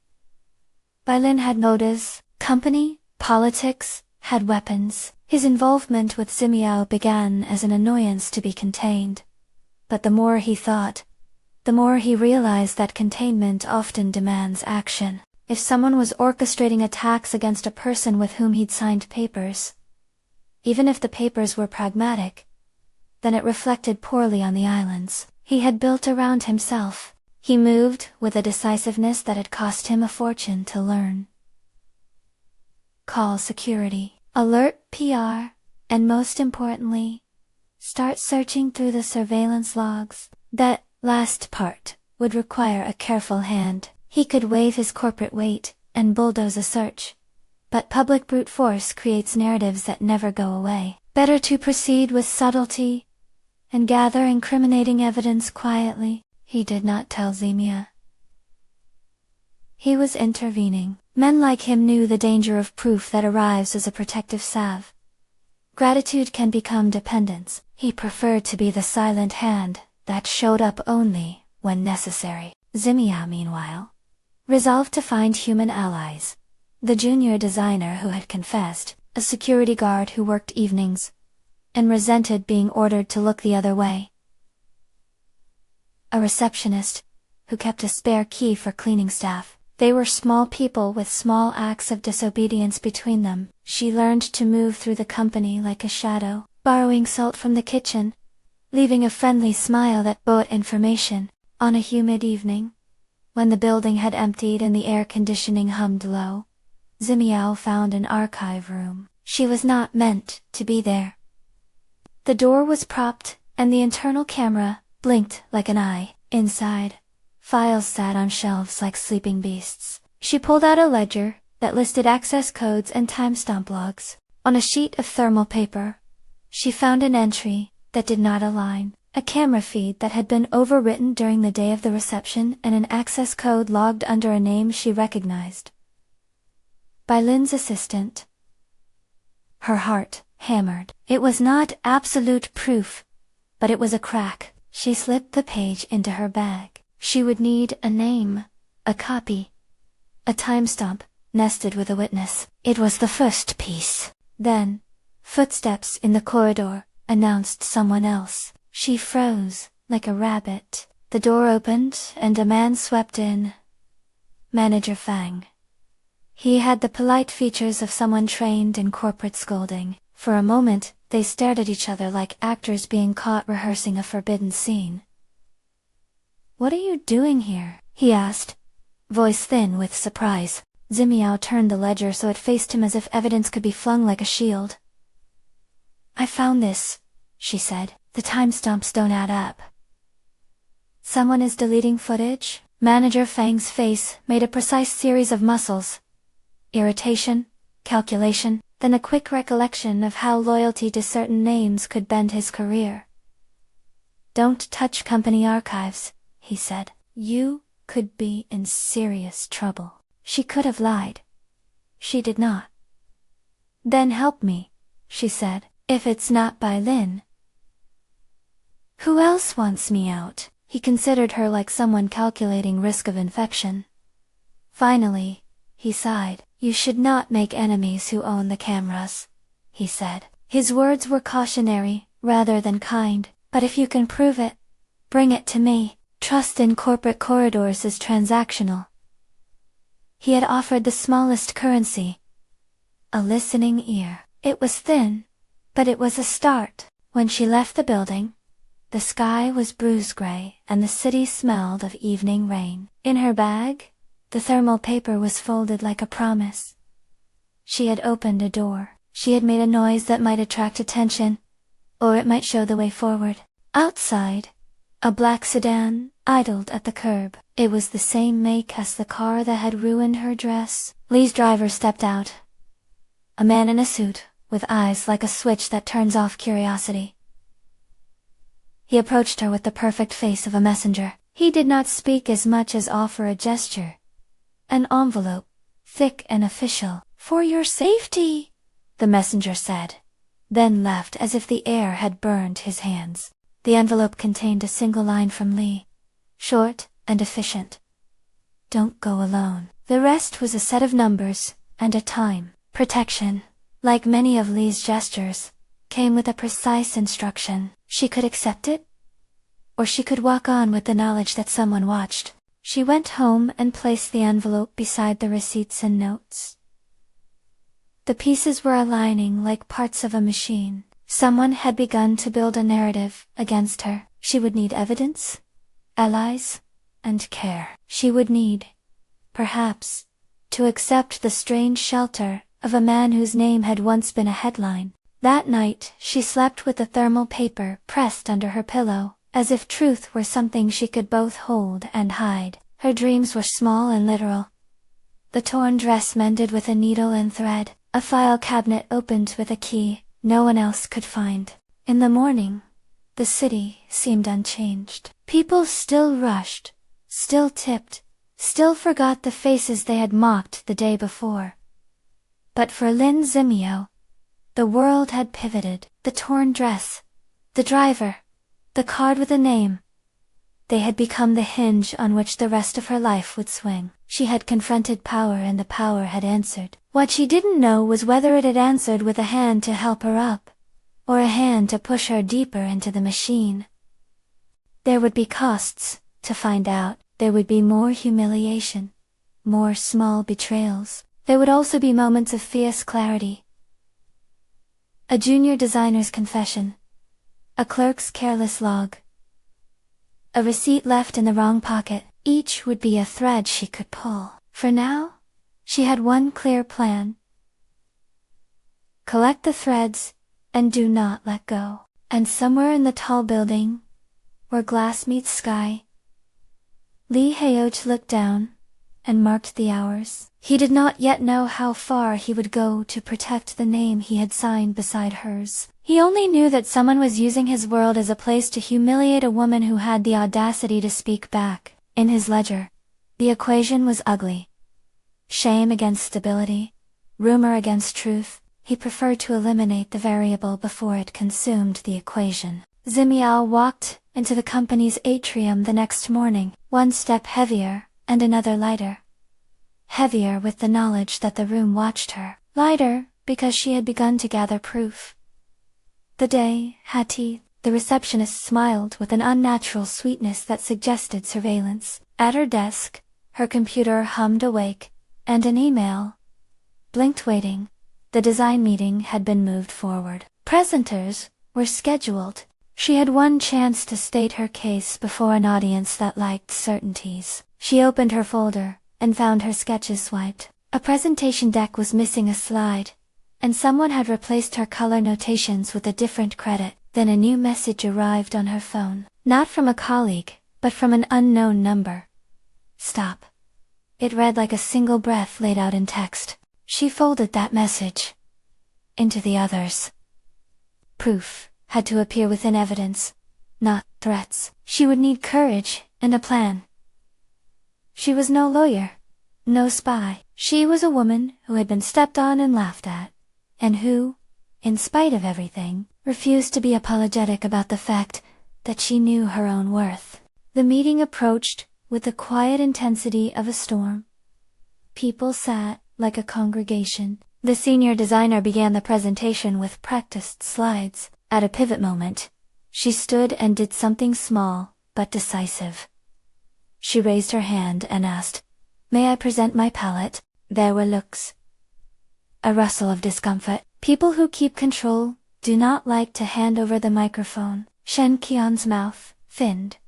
Lin had motives. Company, politics, had weapons. His involvement with Ximiao began as an annoyance to be contained. But the more he thought, the more he realized that containment often demands action. If someone was orchestrating attacks against a person with whom he'd signed papers, even if the papers were pragmatic, then it reflected poorly on the islands he had built around himself. He moved with a decisiveness that had cost him a fortune to learn. Call security, alert PR, and most importantly, start searching through the surveillance logs. That last part would require a careful hand. He could wave his corporate weight and bulldoze a search, but public brute force creates narratives that never go away. Better to proceed with subtlety and gather incriminating evidence quietly. He did not tell Ximiao. He was intervening. Men like him knew the danger of proof that arrives as a protective salve. Gratitude can become dependence. He preferred to be the silent hand that showed up only when necessary. Ximiao, meanwhile, resolved to find human allies. The junior designer who had confessed, a security guard who worked evenings, and resented being ordered to look the other way. A receptionist, who kept a spare key for cleaning staff. They were small people with small acts of disobedience between them. She learned to move through the company like a shadow, borrowing salt from the kitchen, leaving a friendly smile that brought information. On a humid evening, when the building had emptied and the air conditioning hummed low, Ximiao found an archive room. She was not meant to be there. The door was propped, and the internal camera blinked like an eye. Inside, files sat on shelves like sleeping beasts. She pulled out a ledger that listed access codes and timestamp logs. On a sheet of thermal paper, she found an entry that did not align, a camera feed that had been overwritten during the day of the reception, and an access code logged under a name she recognized. By Lin's assistant. Her heart hammered. It was not absolute proof, but it was a crack. She slipped the page into her bag. She would need a name, a copy, a timestamp, nested with a witness. It was the first piece. Then, footsteps in the corridor announced someone else. She froze, like a rabbit. The door opened, and a man swept in. Manager Fang. He had the polite features of someone trained in corporate scolding. For a moment, they stared at each other like actors being caught rehearsing a forbidden scene. "What are you doing here?" he asked, voice thin with surprise. Ximiao turned the ledger so it faced him as if evidence could be flung like a shield. "I found this," she said. "The timestamps don't add up." "Someone is deleting footage?" Manager Fang's face made a precise series of muscles. Irritation, calculation, then a quick recollection of how loyalty to certain names could bend his career. "Don't touch company archives," he said. "You could be in serious trouble." She could have lied. She did not. "Then help me," she said. "If it's not by Lin." "Who else wants me out?" He considered her like someone calculating risk of infection. Finally, he sighed. "You should not make enemies who own the cameras," he said. His words were cautionary, rather than kind. "But if you can prove it, bring it to me. Trust in corporate corridors is transactional." He had offered the smallest currency. A listening ear. It was thin, but it was a start. When she left the building, the sky was bruise gray and the city smelled of evening rain. In her bag, the thermal paper was folded like a promise. She had opened a door. She had made a noise that might attract attention, or it might show the way forward. Outside, a black sedan idled at the curb. It was the same make as the car that had ruined her dress. Li's driver stepped out. A man in a suit, with eyes like a switch that turns off curiosity. He approached her with the perfect face of a messenger. He did not speak as much as offer a gesture. An envelope, thick and official. "For your safety," the messenger said, then left as if the air had burned his hands. The envelope contained a single line from Li, short and efficient. "Don't go alone." The rest was a set of numbers and a time. Protection, like many of Li's gestures, came with a precise instruction. She could accept it, or she could walk on with the knowledge that someone watched. She went home and placed the envelope beside the receipts and notes. The pieces were aligning like parts of a machine. Someone had begun to build a narrative against her. She would need evidence, allies, and care. She would need, perhaps, to accept the strange shelter of a man whose name had once been a headline. That night, she slept with the thermal paper pressed under her pillow, as if truth were something she could both hold and hide. Her dreams were small and literal. The torn dress mended with a needle and thread, a file cabinet opened with a key no one else could find. In the morning, the city seemed unchanged. People still rushed, still tipped, still forgot the faces they had mocked the day before. But for Lin Ximiao, the world had pivoted. The torn dress, the driver, the card with a name. They had become the hinge on which the rest of her life would swing. She had confronted power and the power had answered. What she didn't know was whether it had answered with a hand to help her up, or a hand to push her deeper into the machine. There would be costs to find out. There would be more humiliation, more small betrayals. There would also be moments of fierce clarity. A junior designer's confession, a clerk's careless log, a receipt left in the wrong pocket. Each would be a thread she could pull. For now, she had one clear plan. Collect the threads, and do not let go. And somewhere in the tall building, where glass meets sky, Li Ximiao looked down, and marked the hours. He did not yet know how far he would go to protect the name he had signed beside hers. He only knew that someone was using his world as a place to humiliate a woman who had the audacity to speak back. In his ledger, the equation was ugly. Shame against stability, rumor against truth. He preferred to eliminate the variable before it consumed the equation. Ximiao walked into the company's atrium the next morning, one step heavier, and another lighter. Heavier with the knowledge that the room watched her. Lighter, because she had begun to gather proof. The day had teeth. The receptionist smiled with an unnatural sweetness that suggested surveillance. At her desk, her computer hummed awake, and an email blinked waiting. The design meeting had been moved forward. Presenters were scheduled. She had one chance to state her case before an audience that liked certainties. She opened her folder, and found her sketches swiped. A presentation deck was missing a slide, and someone had replaced her color notations with a different credit. Then a new message arrived on her phone. Not from a colleague, but from an unknown number. Stop. It read like a single breath laid out in text. She folded that message into the others. Proof had to appear within evidence, not threats. She would need courage and a plan. She was no lawyer, no spy. She was a woman who had been stepped on and laughed at, and who, in spite of everything, refused to be apologetic about the fact that she knew her own worth. The meeting approached with the quiet intensity of a storm. People sat like a congregation. The senior designer began the presentation with practiced slides. At a pivot moment, she stood and did something small, but decisive. She raised her hand and asked, "May I present my palette?" There were looks. A rustle of discomfort. People who keep control do not like to hand over the microphone. Shen Qian's mouth thinned.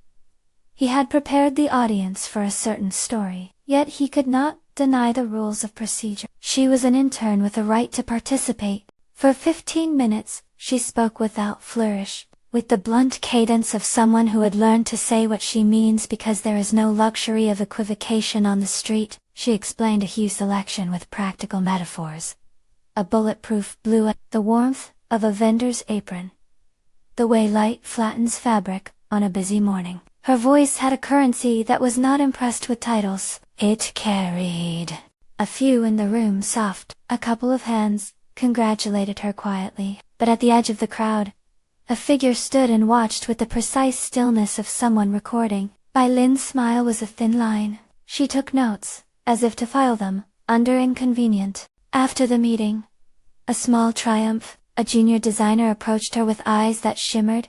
He had prepared the audience for a certain story, yet he could not deny the rules of procedure. She was an intern with a right to participate. For 15 minutes, she spoke without flourish, with the blunt cadence of someone who had learned to say what she means because there is no luxury of equivocation on the street. She explained a hue selection with practical metaphors. A bulletproof blue, the warmth of a vendor's apron. The way light flattens fabric on a busy morning. Her voice had a currency that was not impressed with titles. It carried. A few in the room soft. A couple of hands congratulated her quietly. But at the edge of the crowd, a figure stood and watched with the precise stillness of someone recording. By Lin's smile was a thin line. She took notes, as if to file them, under inconvenient. After the meeting, a small triumph, a junior designer approached her with eyes that shimmered,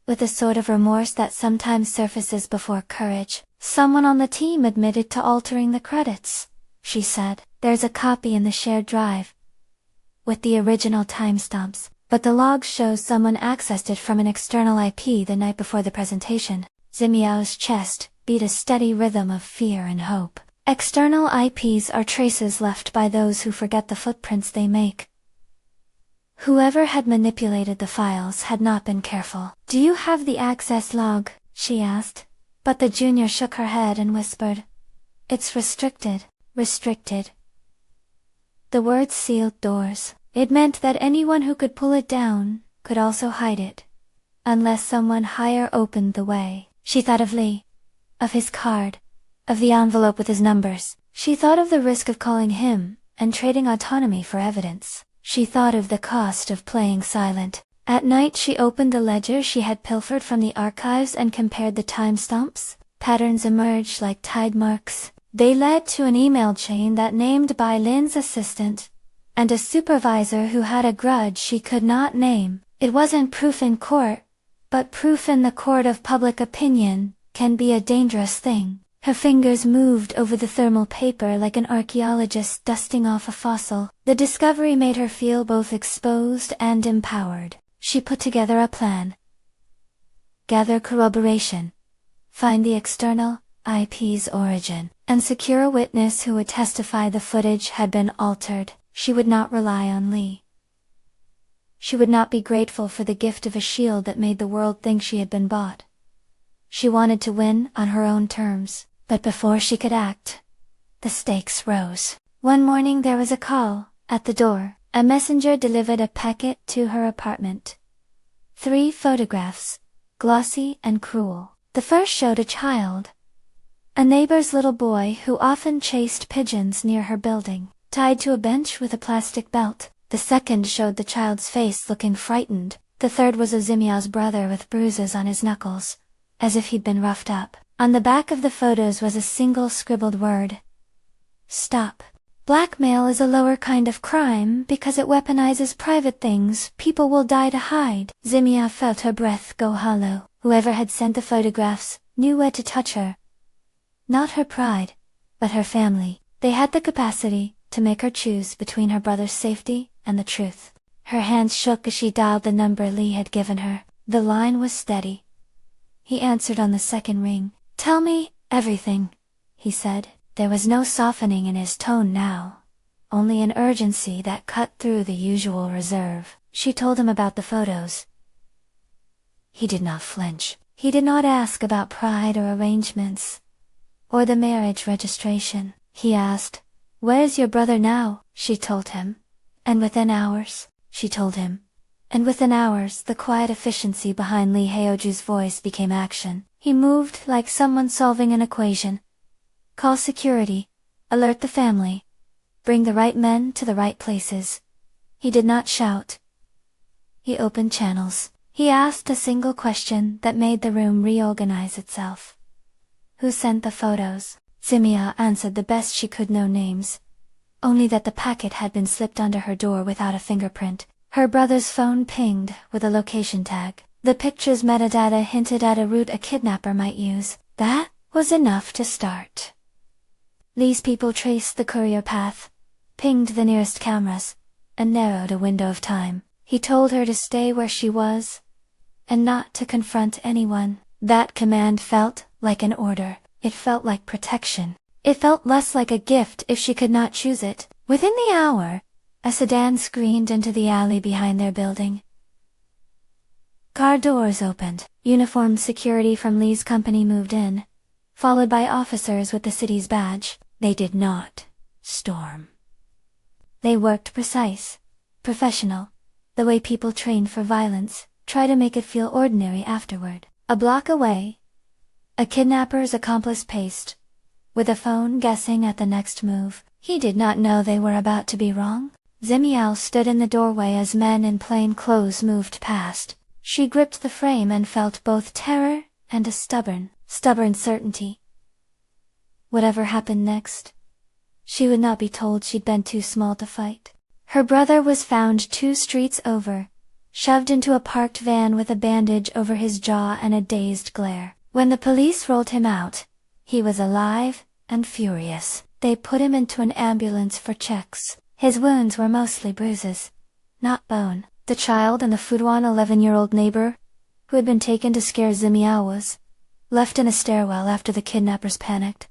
with a sort of remorse that sometimes surfaces before courage. "Someone on the team admitted to altering the credits," she said. "There's a copy in the shared drive, with the original timestamps." but the log shows someone accessed it from an external IP the night before the presentation. Ximiao's chest beat a steady rhythm of fear and hope. External IPs are traces left by those who forget the footprints they make. Whoever had manipulated the files had not been careful. "Do you have the access log?" she asked, but the junior shook her head and whispered, "It's restricted." Restricted. The words sealed doors. It meant that anyone who could pull it down could also hide it, unless someone higher opened the way. She thought of Lee, of his card, of the envelope with his numbers. She thought of the risk of calling him and trading autonomy for evidence. She thought of the cost of playing silent. At night she opened the ledger she had pilfered from the archives and compared the timestamps. Patterns emerged like tide marks. They led to an email chain that named by Lin's assistant, and a supervisor who had a grudge she could not name. It wasn't proof in court, but proof in the court of public opinion can be a dangerous thing. Her fingers moved over the thermal paper like an archaeologist dusting off a fossil. The discovery made her feel both exposed and empowered. She put together a plan. Gather corroboration. Find the external IP's origin, and secure a witness who would testify the footage had been altered. She would not rely on Lee. She would not be grateful for the gift of a shield that made the world think she had been bought. She wanted to win on her own terms. But before she could act, the stakes rose. One morning there was a call at the door. A messenger delivered a packet to her apartment. 3 photographs, glossy and cruel. The first showed a child, a neighbor's little boy who often chased pigeons near her building, tied to a bench with a plastic belt. The second showed the child's face looking frightened. The third was Ximiao's brother with bruises on his knuckles, as if he'd been roughed up. On the back of the photos was a single scribbled word. Stop. Blackmail is a lower kind of crime because it weaponizes private things people will die to hide. Ximiao felt her breath go hollow. Whoever had sent the photographs knew where to touch her. Not her pride, but her family. They had the capacity to make her choose between her brother's safety and the truth. Her hands shook as she dialed the number Lee had given her. The line was steady. He answered on the second ring. "Tell me everything," he said. There was no softening in his tone now, only an urgency that cut through the usual reserve. She told him about the photos. He did not flinch. He did not ask about pride or arrangements, or the marriage registration. He asked, "Where's your brother now?" She told him. "And within hours," she told him. And within hours the quiet efficiency behind Lee Haoju's voice became action. He moved like someone solving an equation. Call security. Alert the family. Bring the right men to the right places. He did not shout. He opened channels. He asked a single question that made the room reorganize itself. Who sent the photos? Ximiao answered the best she could. No names. Only that the packet had been slipped under her door without a fingerprint. Her brother's phone pinged with a location tag. The picture's metadata hinted at a route a kidnapper might use. That was enough to start. Lee's people traced the courier path, pinged the nearest cameras, and narrowed a window of time. He told her to stay where she was, and not to confront anyone. That command felt like an order. It felt like protection. It felt less like a gift if she could not choose it. Within the hour, a sedan screened into the alley behind their building. Car doors opened. Uniformed security from Lee's company moved in, followed by officers with the city's badge. They did not storm. They worked precise, professional, the way people trained for violence, try to make it feel ordinary afterward. A block away, a kidnapper's accomplice paced, with a phone guessing at the next move. He did not know they were about to be wrong. Ximiao stood in the doorway as men in plain clothes moved past. She gripped the frame and felt both terror and a stubborn certainty. Whatever happened next, she would not be told she'd been too small to fight. Her brother was found 2 streets over, shoved into a parked van with a bandage over his jaw and a dazed glare. When the police rolled him out, he was alive and furious. They put him into an ambulance for checks. His wounds were mostly bruises, not bone. The child and the Fuduan 11-year-old neighbor, who had been taken to scare Ximiao, was left in a stairwell after the kidnappers panicked,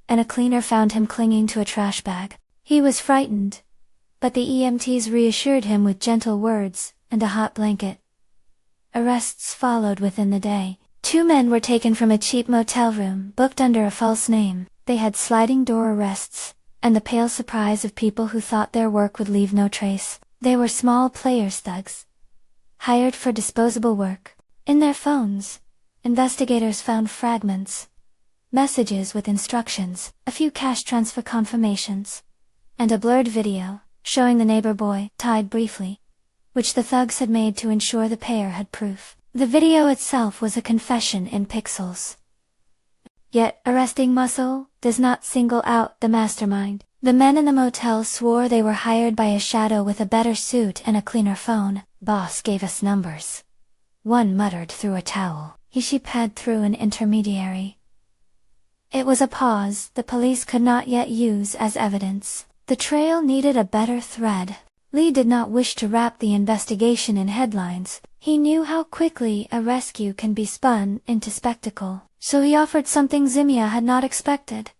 and a cleaner found him clinging to a trash bag. He was frightened, but the EMTs reassured him with gentle words and a hot blanket. Arrests followed within the day. 2 men were taken from a cheap motel room, booked under a false name. They had sliding door arrests, and the pale surprise of people who thought their work would leave no trace. They were small players, thugs, hired for disposable work. In their phones, investigators found fragments, messages with instructions, a few cash transfer confirmations, and a blurred video showing the neighbor boy tied briefly, which the thugs had made to ensure the pair had proof. The video itself was a confession in pixels. Yet, arresting muscle does not single out the mastermind. The men in the motel swore they were hired by a shadow with a better suit and a cleaner phone. "Boss gave us numbers," one muttered through a towel. "He pad through an intermediary." It was a pause the police could not yet use as evidence. The trail needed a better thread. Lee did not wish to wrap the investigation in headlines. He knew how quickly a rescue can be spun into spectacle, so he offered something Ximiao had not expected.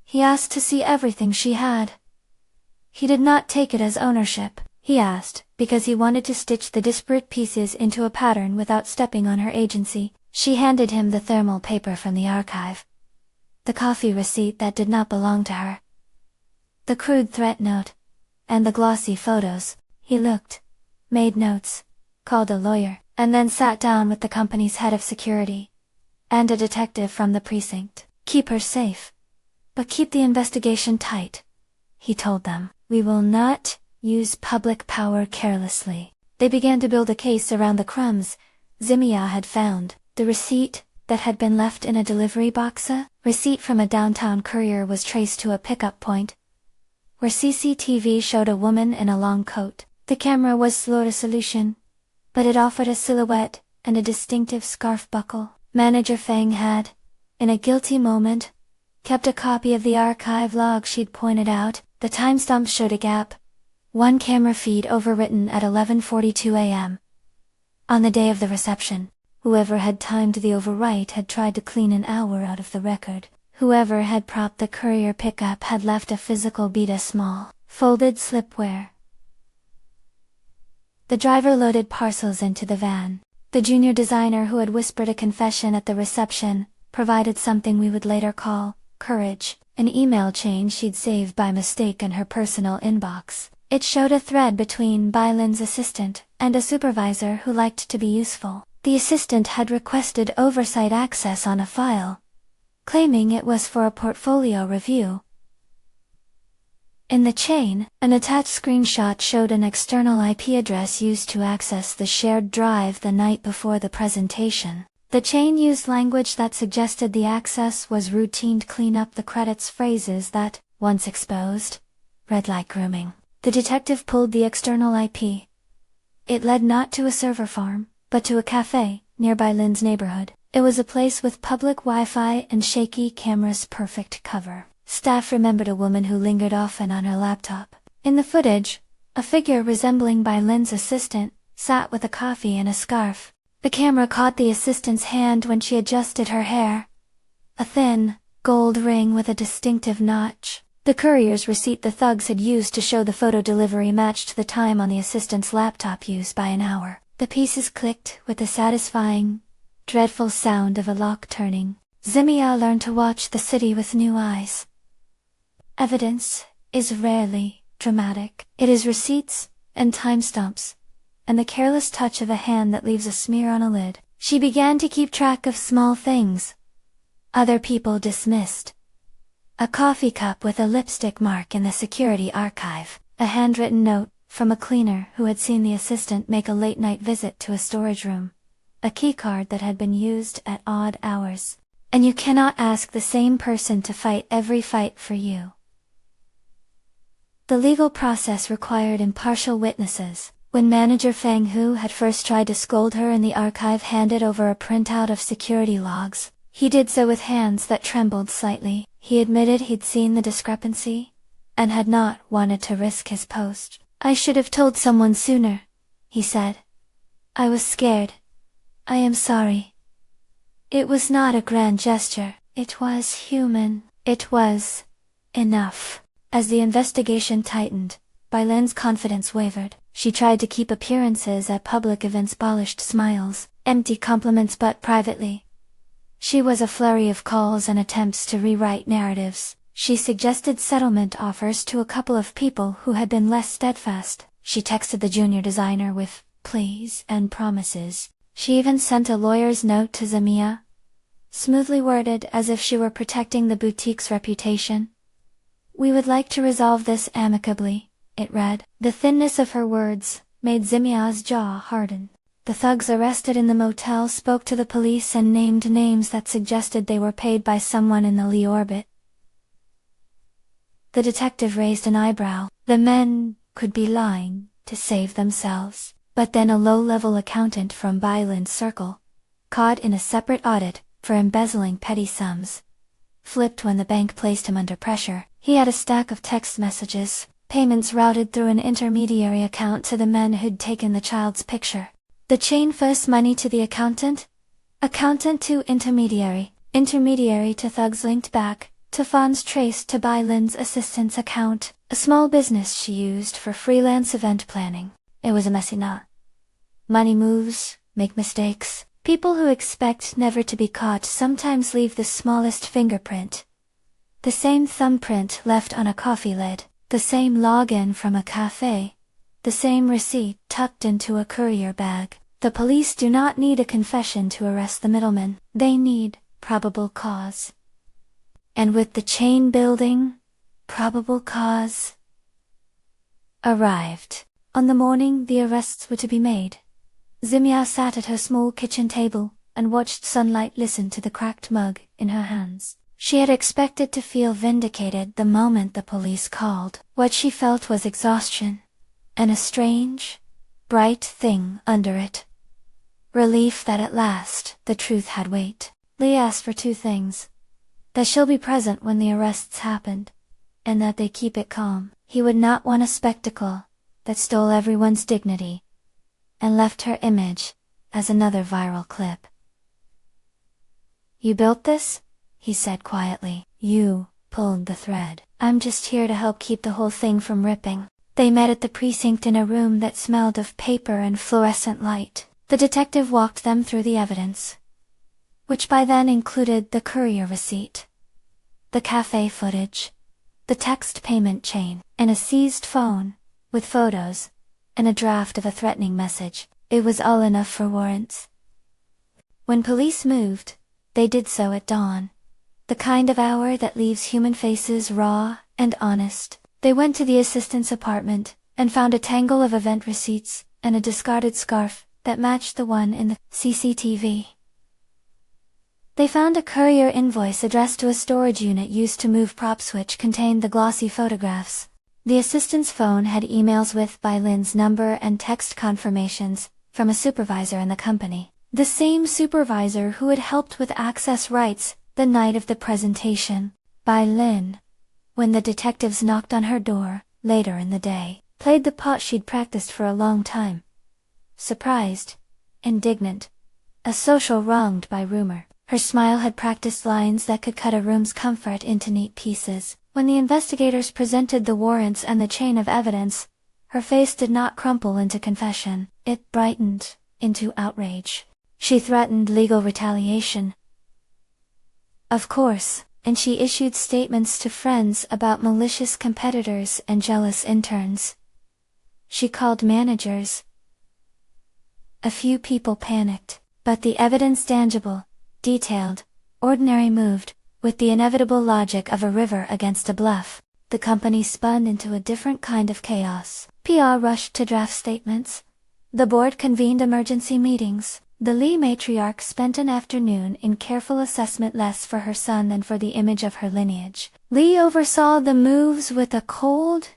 He asked to see everything she had. He did not take it as ownership. He asked because he wanted to stitch the disparate pieces into a pattern without stepping on her agency. She handed him the thermal paper from the archive, the coffee receipt that did not belong to her, the crude threat note, and the glossy photos. He looked, made notes, called a lawyer, and then sat down with the company's head of security and a detective from the precinct. "Keep her safe, but keep the investigation tight," he told them. "We will not use public power carelessly." They began to build a case around the crumbs Ximiao had found. The receipt that had been left in a delivery box, a receipt from a downtown courier, was traced to a pickup point, where CCTV showed a woman in a long coat. The camera was slow to solution, but it offered a silhouette and a distinctive scarf buckle. Manager Feng had, in a guilty moment, kept a copy of the archive log she'd pointed out. The timestamp showed a gap, one camera feed overwritten at 11:42 a.m. On the day of the reception. Whoever had timed the overwrite had tried to clean an hour out of the record. Whoever had propped the courier pickup had left a physical bead, a small, folded slipware. The driver loaded parcels into the van. The junior designer who had whispered a confession at the reception provided something we would later call courage, an email chain she'd saved by mistake in her personal inbox. It showed a thread between Lin's assistant and a supervisor who liked to be useful. The assistant had requested oversight access on a file, claiming it was for a portfolio review. In the chain, an attached screenshot showed an external IP address used to access the shared drive the night before the presentation. The chain used language that suggested the access was routine to clean up the credits phrases that, once exposed, read like grooming. The detective pulled the external IP. It led not to a server farm, but to a cafe nearby Lin's neighborhood. It was a place with public Wi-Fi and shaky cameras, perfect cover. Staff remembered a woman who lingered often on her laptop. In the footage, a figure resembling Lin's assistant sat with a coffee and a scarf. The camera caught the assistant's hand when she adjusted her hair. A thin, gold ring with a distinctive notch. The courier's receipt the thugs had used to show the photo delivery matched the time on the assistant's laptop used by an hour. The pieces clicked with the satisfying, dreadful sound of a lock turning. Ximiao learned to watch the city with new eyes. Evidence is rarely dramatic. It is receipts and timestamps, and the careless touch of a hand that leaves a smear on a lid. She began to keep track of small things other people dismissed. A coffee cup with a lipstick mark in the security archive. A handwritten note from a cleaner who had seen the assistant make a late-night visit to a storage room. A keycard that had been used at odd hours. And you cannot ask the same person to fight every fight for you. The legal process required impartial witnesses. When manager Feng Hu had first tried to scold her in the archive, handed over a printout of security logs. He did so with hands that trembled slightly. He admitted he'd seen the discrepancy, and had not wanted to risk his post. "I should have told someone sooner," he said. "I was scared. I am sorry. It was not a grand gesture. It was human. It was enough." As the investigation tightened, Lin's confidence wavered. She tried to keep appearances at public events, polished smiles, empty compliments, but privately she was a flurry of calls and attempts to rewrite narratives. She suggested settlement offers to a couple of people who had been less steadfast. She texted the junior designer with please and promises. She even sent a lawyer's note to Ximiao, smoothly worded as if she were protecting the boutique's reputation. "We would like to resolve this amicably," it read. The thinness of her words made Ximiao's jaw harden. The thugs arrested in the motel spoke to the police and named names that suggested they were paid by someone in the Li orbit. The detective raised an eyebrow. The men could be lying to save themselves. But then a low-level accountant from Lin's circle, caught in a separate audit for embezzling petty sums, flipped when the bank placed him under pressure. He had a stack of text messages, payments routed through an intermediary account to the men who'd taken the child's picture. The chain: first money to the accountant to intermediary, intermediary to thugs, linked back to funds traced to Lin's assistant's account, a small business she used for freelance event planning. It was a messy knot. Money moves, make mistakes. People who expect never to be caught sometimes leave the smallest fingerprint. The same thumbprint left on a coffee lid, the same login from a cafe, the same receipt tucked into a courier bag. The police do not need a confession to arrest the middleman. They need probable cause. And with the chain building, probable cause arrived. On the morning the arrests were to be made, Ximiao sat at her small kitchen table and watched sunlight listen to the cracked mug in her hands. She had expected to feel vindicated the moment the police called. What she felt was exhaustion, and a strange, bright thing under it. Relief that at last the truth had weight. Li asked for two things: that she'll be present when the arrests happened, and that they keep it calm. He would not want a spectacle that stole everyone's dignity and left her image as another viral clip. "You built this?" he said quietly. "You pulled the thread. I'm just here to help keep the whole thing from ripping." They met at the precinct in a room that smelled of paper and fluorescent light. The detective walked them through the evidence, which by then included the courier receipt, the cafe footage, the text payment chain, and a seized phone with photos, and a draft of a threatening message. It was all enough for warrants. When police moved, they did so at dawn, the kind of hour that leaves human faces raw and honest. They went to the assistant's apartment and found a tangle of event receipts and a discarded scarf that matched the one in the CCTV. They found a courier invoice addressed to a storage unit used to move props which contained the glossy photographs. The assistant's phone had emails with Lin's number and text confirmations from a supervisor in the company. The same supervisor who had helped with access rights the night of the presentation. Lin, when the detectives knocked on her door later in the day, played the part she'd practiced for a long time. Surprised, indignant, a social wronged by rumor. Her smile had practiced lines that could cut a room's comfort into neat pieces. When the investigators presented the warrants and the chain of evidence, her face did not crumple into confession. It brightened into outrage. She threatened legal retaliation, of course, and she issued statements to friends about malicious competitors and jealous interns. She called managers. A few people panicked, but the evidence, tangible, detailed, ordinary, moved with the inevitable logic of a river against a bluff. The company spun into a different kind of chaos. PR rushed to draft statements. The board convened emergency meetings. The Li matriarch spent an afternoon in careful assessment, less for her son than for the image of her lineage. Li oversaw the moves with a cold,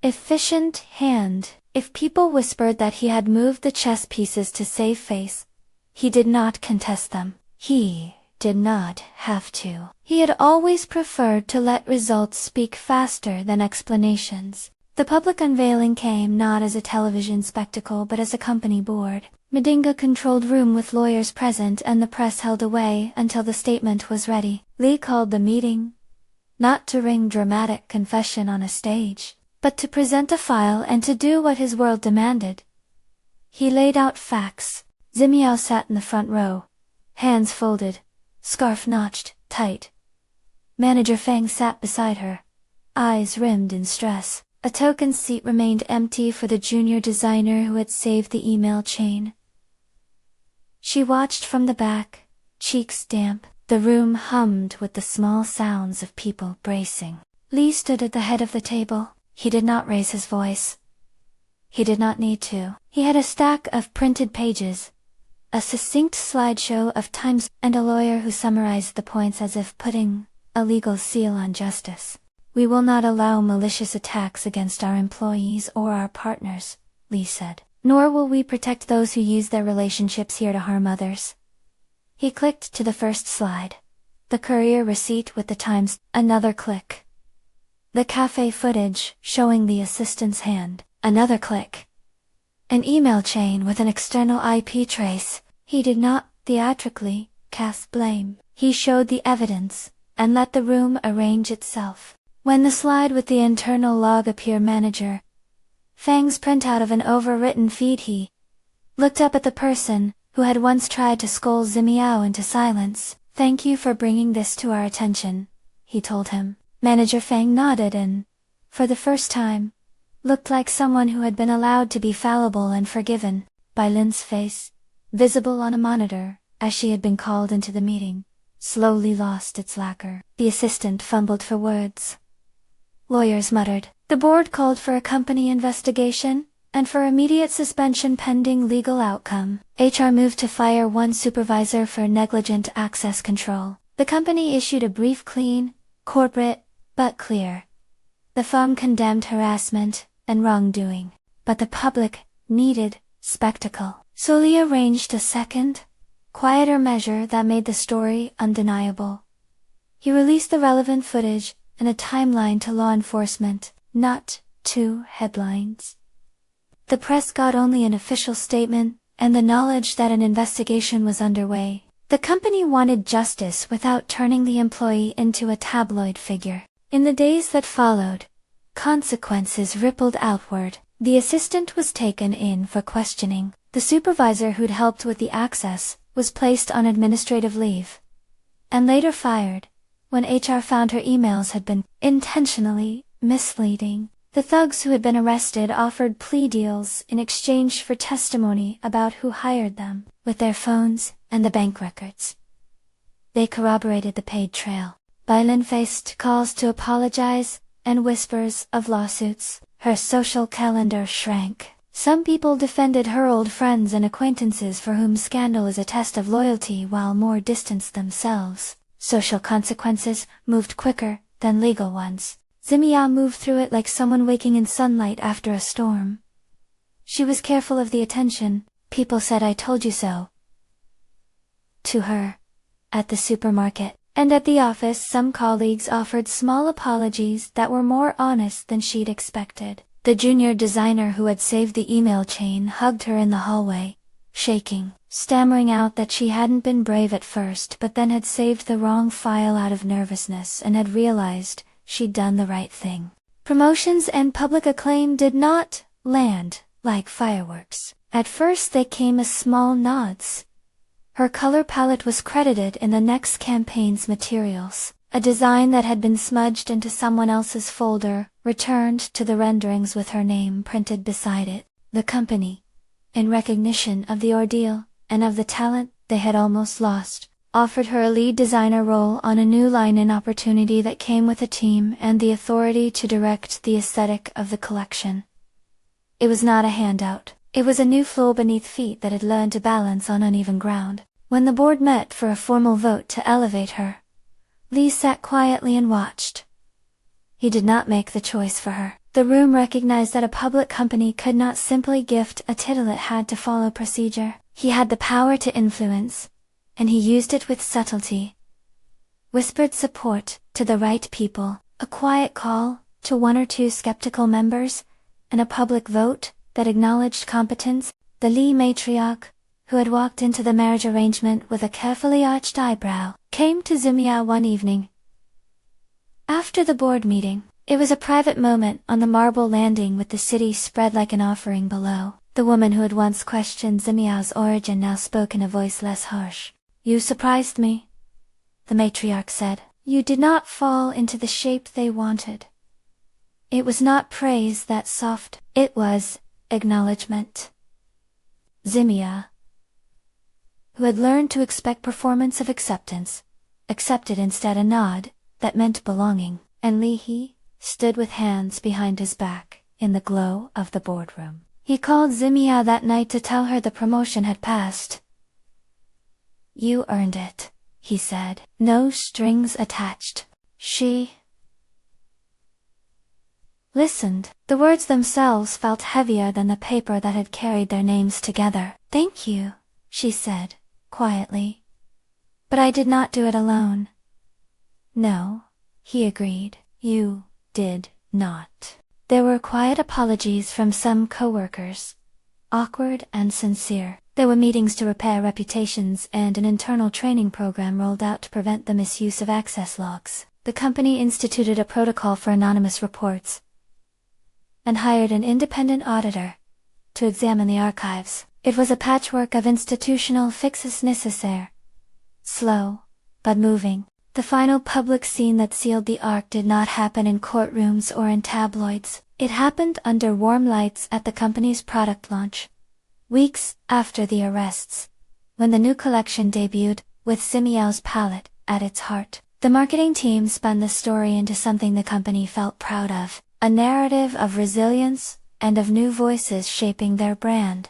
efficient hand. If people whispered that he had moved the chess pieces to save face, he did not contest them. He did not have to. He had always preferred to let results speak faster than explanations. The public unveiling came not as a television spectacle but as a company board. Medinga-controlled room with lawyers present and the press held away until the statement was ready. Li called the meeting, not to ring dramatic confession on a stage, but to present a file and to do what his world demanded. He laid out facts. Ximiao sat in the front row, hands folded, scarf notched tight. Manager Feng sat beside her, eyes rimmed in stress. A token seat remained empty for the junior designer who had saved the email chain. She watched from the back, cheeks damp. The room hummed with the small sounds of people bracing. Li stood at the head of the table. He did not raise his voice. He did not need to. He had a stack of printed pages, a succinct slideshow of times, and a lawyer who summarized the points as if putting a legal seal on justice. "We will not allow malicious attacks against our employees or our partners," Li said. "Nor will we protect those who use their relationships here to harm others." He clicked to the first slide. The courier receipt with the times. Another click. The cafe footage showing the assistant's hand. Another click. An email chain with an external IP trace. He did not theatrically cast blame. He showed the evidence and let the room arrange itself. When the slide with the internal log appeared, Manager Feng's printout of an overwritten feed, he looked up at the person who had once tried to scold Ximiao into silence. "Thank you for bringing this to our attention," he told him. Manager Feng nodded and, for the first time, looked like someone who had been allowed to be fallible and forgiven. By Lin's face, visible on a monitor, as she had been called into the meeting, slowly lost its lacquer. The assistant fumbled for words. Lawyers muttered. The board called for a company investigation, and for immediate suspension pending legal outcome. HR moved to fire one supervisor for negligent access control. The company issued a brief, clean, corporate, but clear. The firm condemned harassment and wrongdoing, but the public needed spectacle. So Li arranged a second, quieter measure that made the story undeniable. He released the relevant footage and a timeline to law enforcement, not 2 headlines. The press got only an official statement and the knowledge that an investigation was underway. The company wanted justice without turning the employee into a tabloid figure. In the days that followed, consequences rippled outward. The assistant was taken in for questioning. The supervisor who'd helped with the access was placed on administrative leave, and later fired, when HR found her emails had been intentionally misleading. The thugs who had been arrested offered plea deals in exchange for testimony about who hired them, with their phones and the bank records. They corroborated the paid trail. Lin faced calls to apologize and whispers of lawsuits. Her social calendar shrank. Some people defended her old friends and acquaintances for whom scandal is a test of loyalty, while more distanced themselves. Social consequences moved quicker than legal ones. Ximiao moved through it like someone waking in sunlight after a storm. She was careful of the attention. People said "I told you so" to her. At the supermarket and at the office, some colleagues offered small apologies that were more honest than she'd expected. The junior designer who had saved the email chain hugged her in the hallway, shaking, stammering out that she hadn't been brave at first but then had saved the wrong file out of nervousness and had realized she'd done the right thing. Promotions and public acclaim did not land like fireworks. At first they came as small nods. Her color palette was credited in the next campaign's materials. A design that had been smudged into someone else's folder returned to the renderings with her name printed beside it. The company, in recognition of the ordeal and of the talent they had almost lost, offered her a lead designer role on a new line, an opportunity that came with a team and the authority to direct the aesthetic of the collection. It was not a handout. It was a new floor beneath feet that had learned to balance on uneven ground. When the board met for a formal vote to elevate her, Li sat quietly and watched. He did not make the choice for her. The room recognized that a public company could not simply gift a title, it had to follow procedure. He had the power to influence, and he used it with subtlety. Whispered support to the right people, a quiet call to one or two skeptical members, and a public vote that acknowledged competence, the Li matriarch, who had walked into the marriage arrangement with a carefully arched eyebrow, came to Ximiao one evening. After the board meeting, it was a private moment on the marble landing with the city spread like an offering below. The woman who had once questioned Ximiao's origin now spoke in a voice less harsh. "You surprised me," the matriarch said. "You did not fall into the shape they wanted." It was not praise that soft, it was acknowledgement. Ximiao, who had learned to expect performance of acceptance, accepted instead a nod that meant belonging, and Li stood with hands behind his back, in the glow of the boardroom. He called Ximiao that night to tell her the promotion had passed. "You earned it," he said. "No strings attached." She listened. The words themselves felt heavier than the paper that had carried their names together. "Thank you," she said, quietly. "But I did not do it alone." "No," he agreed, "you did not." There were quiet apologies from some co-workers, awkward and sincere. There were meetings to repair reputations and an internal training program rolled out to prevent the misuse of access logs. The company instituted a protocol for anonymous reports and hired an independent auditor to examine the archives. It was a patchwork of institutional fixes nécessaires. Slow, but moving. The final public scene that sealed the arc did not happen in courtrooms or in tabloids. It happened under warm lights at the company's product launch, weeks after the arrests, when the new collection debuted, with Ximiao's palette at its heart. The marketing team spun the story into something the company felt proud of, a narrative of resilience and of new voices shaping their brand.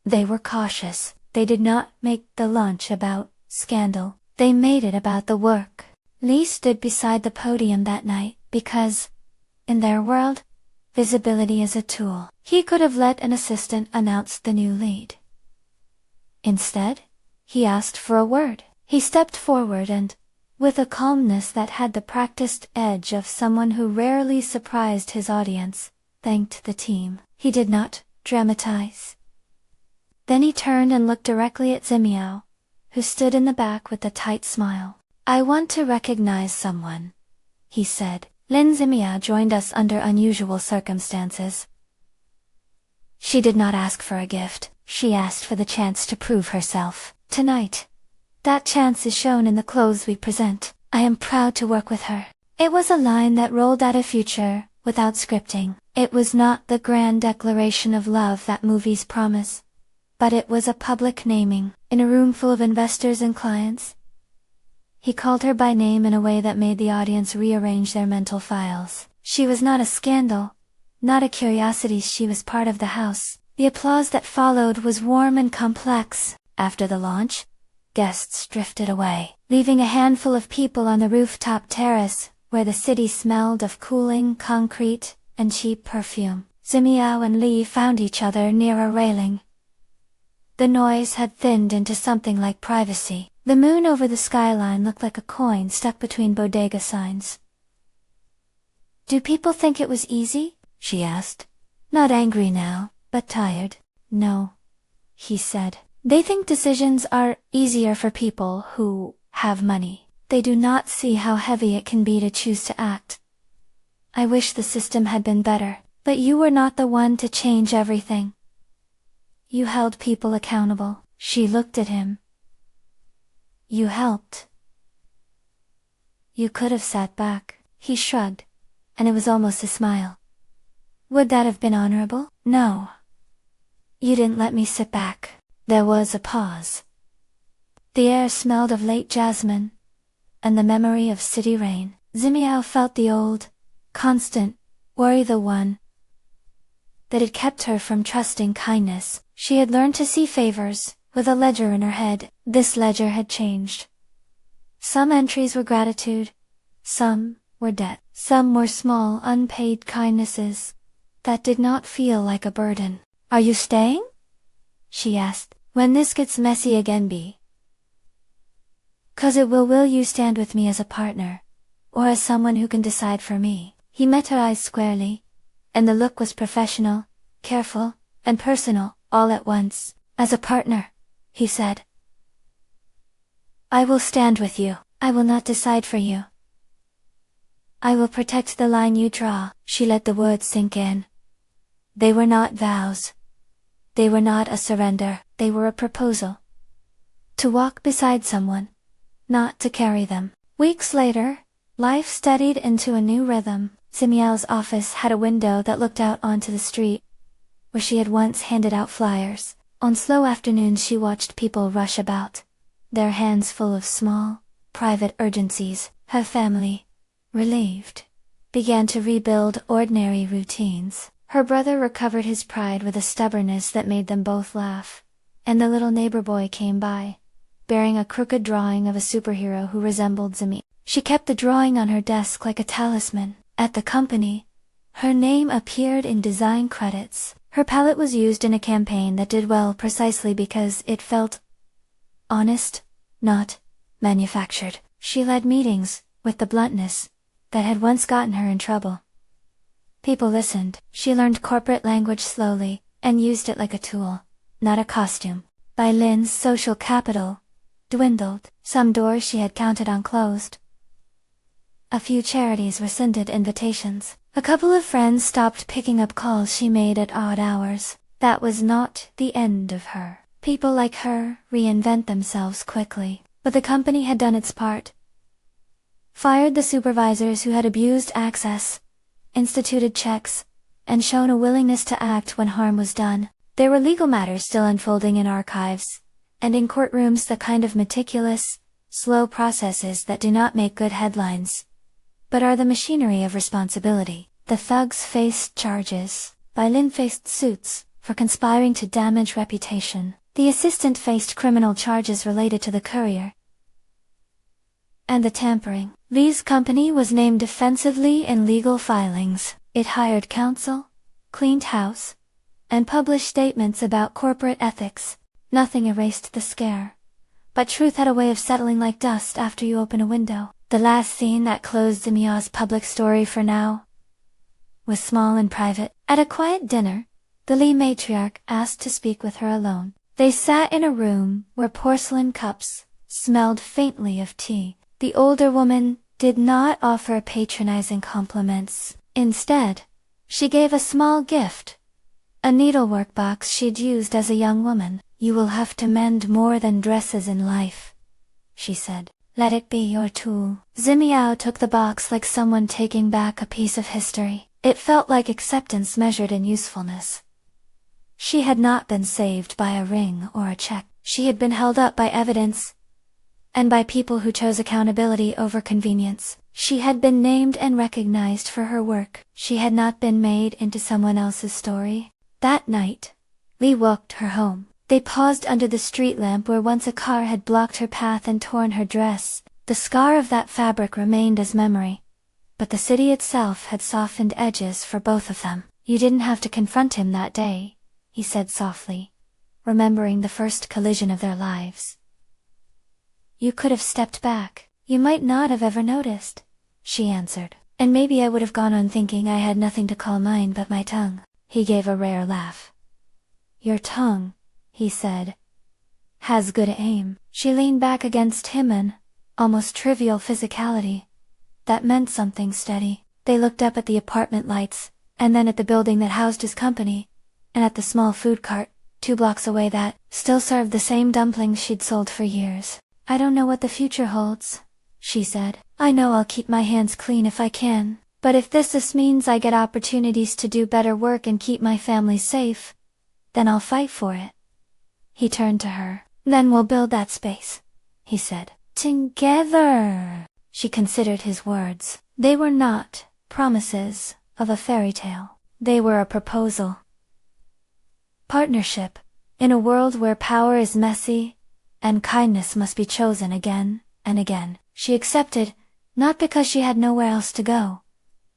They were cautious. They did not make the launch about scandal. They made it about the work. Li stood beside the podium that night because, in their world, visibility is a tool. He could have let an assistant announce the new lead. Instead, he asked for a word. He stepped forward and, with a calmness that had the practiced edge of someone who rarely surprised his audience, thanked the team. He did not dramatize. Then he turned and looked directly at Ximiao, who stood in the back with a tight smile. "I want to recognize someone," he said. "Lin Ximiao joined us under unusual circumstances. She did not ask for a gift, she asked for the chance to prove herself. Tonight, that chance is shown in the clothes we present. I am proud to work with her." It was a line that rolled out a future, without scripting. It was not the grand declaration of love that movies promise, but it was a public naming. In a room full of investors and clients, he called her by name in a way that made the audience rearrange their mental files. She was not a scandal, not a curiosity, she was part of the house. The applause that followed was warm and complex. After the launch, guests drifted away, leaving a handful of people on the rooftop terrace, where the city smelled of cooling concrete and cheap perfume. Ximiao and Li found each other near a railing. The noise had thinned into something like privacy. The moon over the skyline looked like a coin stuck between bodega signs. "Do people think it was easy?" she asked. Not angry now, but tired. "No," he said. "They think decisions are easier for people who have money. They do not see how heavy it can be to choose to act. I wish the system had been better, but you were not the one to change everything. You held people accountable." She looked at him. "You helped. You could have sat back." He shrugged, and it was almost a smile. "Would that have been honorable?" "No. You didn't let me sit back." There was a pause. The air smelled of late jasmine, and the memory of city rain. Ximiao felt the old, constant worry, the one that had kept her from trusting kindness. She had learned to see favors with a ledger in her head. This ledger had changed. Some entries were gratitude, some were debt, some were small unpaid kindnesses that did not feel like a burden. "Are you staying?" she asked. "When this gets messy again, be. 'Cause it will you stand with me as a partner, or as someone who can decide for me? He met her eyes squarely, and the look was professional, careful, and personal, all at once. As a partner, he said, I will stand with you. I will not decide for you. I will protect the line you draw. She let the words sink in. They were not vows. They were not a surrender. They were a proposal. To walk beside someone, not to carry them. Weeks later, life steadied into a new rhythm. Ximiao's office had a window that looked out onto the street, where she had once handed out flyers. On slow afternoons she watched people rush about, their hands full of small, private urgencies. Her family, relieved, began to rebuild ordinary routines. Her brother recovered his pride with a stubbornness that made them both laugh, and the little neighbor boy came by, bearing a crooked drawing of a superhero who resembled Ximiao. She kept the drawing on her desk like a talisman. At the company, her name appeared in design credits. Her palette was used in a campaign that did well precisely because it felt honest, not manufactured. She led meetings, with the bluntness that had once gotten her in trouble. People listened. She learned corporate language slowly, and used it like a tool, not a costume. By Lin's social capital dwindled. Some doors she had counted on closed. A few charities rescinded invitations. A couple of friends stopped picking up calls she made at odd hours. That was not the end of her. People like her reinvent themselves quickly. But the company had done its part. Fired the supervisors who had abused access, instituted checks, and shown a willingness to act when harm was done. There were legal matters still unfolding in archives, and in courtrooms the kind of meticulous, slow processes that do not make good headlines, but are the machinery of responsibility. The thugs faced charges. Lin faced suits for conspiring to damage reputation. The assistant faced criminal charges related to the courier and the tampering. Li's company was named defensively in legal filings. It hired counsel, cleaned house, and published statements about corporate ethics. Nothing erased the scare, but truth had a way of settling like dust after you open a window. The last scene that closed Ximiao's public story for now was small and private. At a quiet dinner, the Li matriarch asked to speak with her alone. They sat in a room where porcelain cups smelled faintly of tea. The older woman did not offer patronizing compliments. Instead, she gave a small gift, a needlework box she'd used as a young woman. You will have to mend more than dresses in life, she said. Let it be your tool. Ximiao took the box like someone taking back a piece of history. It felt like acceptance measured in usefulness. She had not been saved by a ring or a check. She had been held up by evidence, and by people who chose accountability over convenience. She had been named and recognized for her work. She had not been made into someone else's story. That night, Li walked her home. They paused under the street lamp where once a car had blocked her path and torn her dress. The scar of that fabric remained as memory, but the city itself had softened edges for both of them. You didn't have to confront him that day, he said softly, remembering the first collision of their lives. You could have stepped back. You might not have ever noticed, she answered. And maybe I would have gone on thinking I had nothing to call mine but my tongue. He gave a rare laugh. Your tongue, he said, has good aim. She leaned back against him in almost trivial physicality. That meant something steady. They looked up at the apartment lights, and then at the building that housed his company, and at the small food cart, 2 blocks away that still served the same dumplings she'd sold for years. I don't know what the future holds, she said. I know I'll keep my hands clean if I can, but if this means I get opportunities to do better work and keep my family safe, then I'll fight for it. He turned to her. Then we'll build that space, he said. Together! She considered his words. They were not promises of a fairy tale. They were a proposal. Partnership, in a world where power is messy, and kindness must be chosen again and again. She accepted, not because she had nowhere else to go,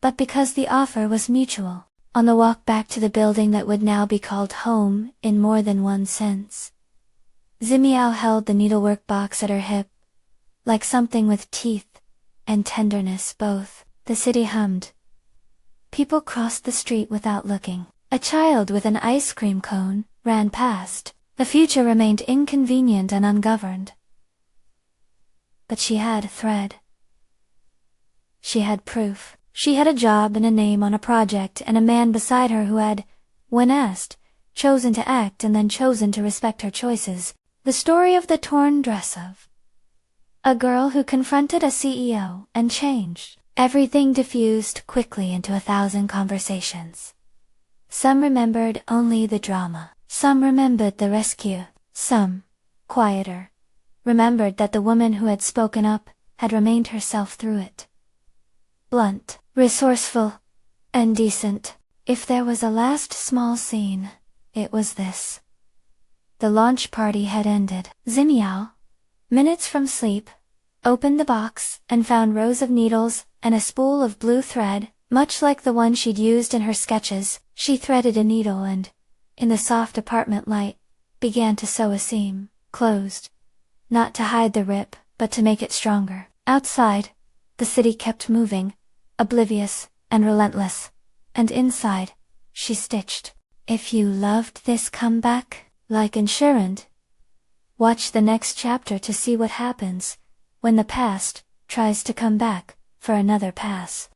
but because the offer was mutual. On the walk back to the building that would now be called home in more than one sense, Ximiao held the needlework box at her hip, like something with teeth, and tenderness both. The city hummed. People crossed the street without looking. A child with an ice cream cone ran past. The future remained inconvenient and ungoverned. But she had a thread. She had proof. She had a job and a name on a project and a man beside her who had, when asked, chosen to act and then chosen to respect her choices. The story of the torn dress of a girl who confronted a CEO and changed. Everything diffused quickly into 1,000 conversations. Some remembered only the drama. Some remembered the rescue. Some, quieter, remembered that the woman who had spoken up had remained herself through it. Blunt, resourceful, and decent. If there was a last small scene, it was this. The launch party had ended. Ximiao, minutes from sleep, opened the box and found rows of needles and a spool of blue thread, much like the one she'd used in her sketches. She threaded a needle and, in the soft apartment light, began to sew a seam, closed. Not to hide the rip, but to make it stronger. Outside, the city kept moving, oblivious and relentless. And inside, she stitched. If you loved this comeback, like insurance, watch the next chapter to see what happens when the past tries to come back for another pass.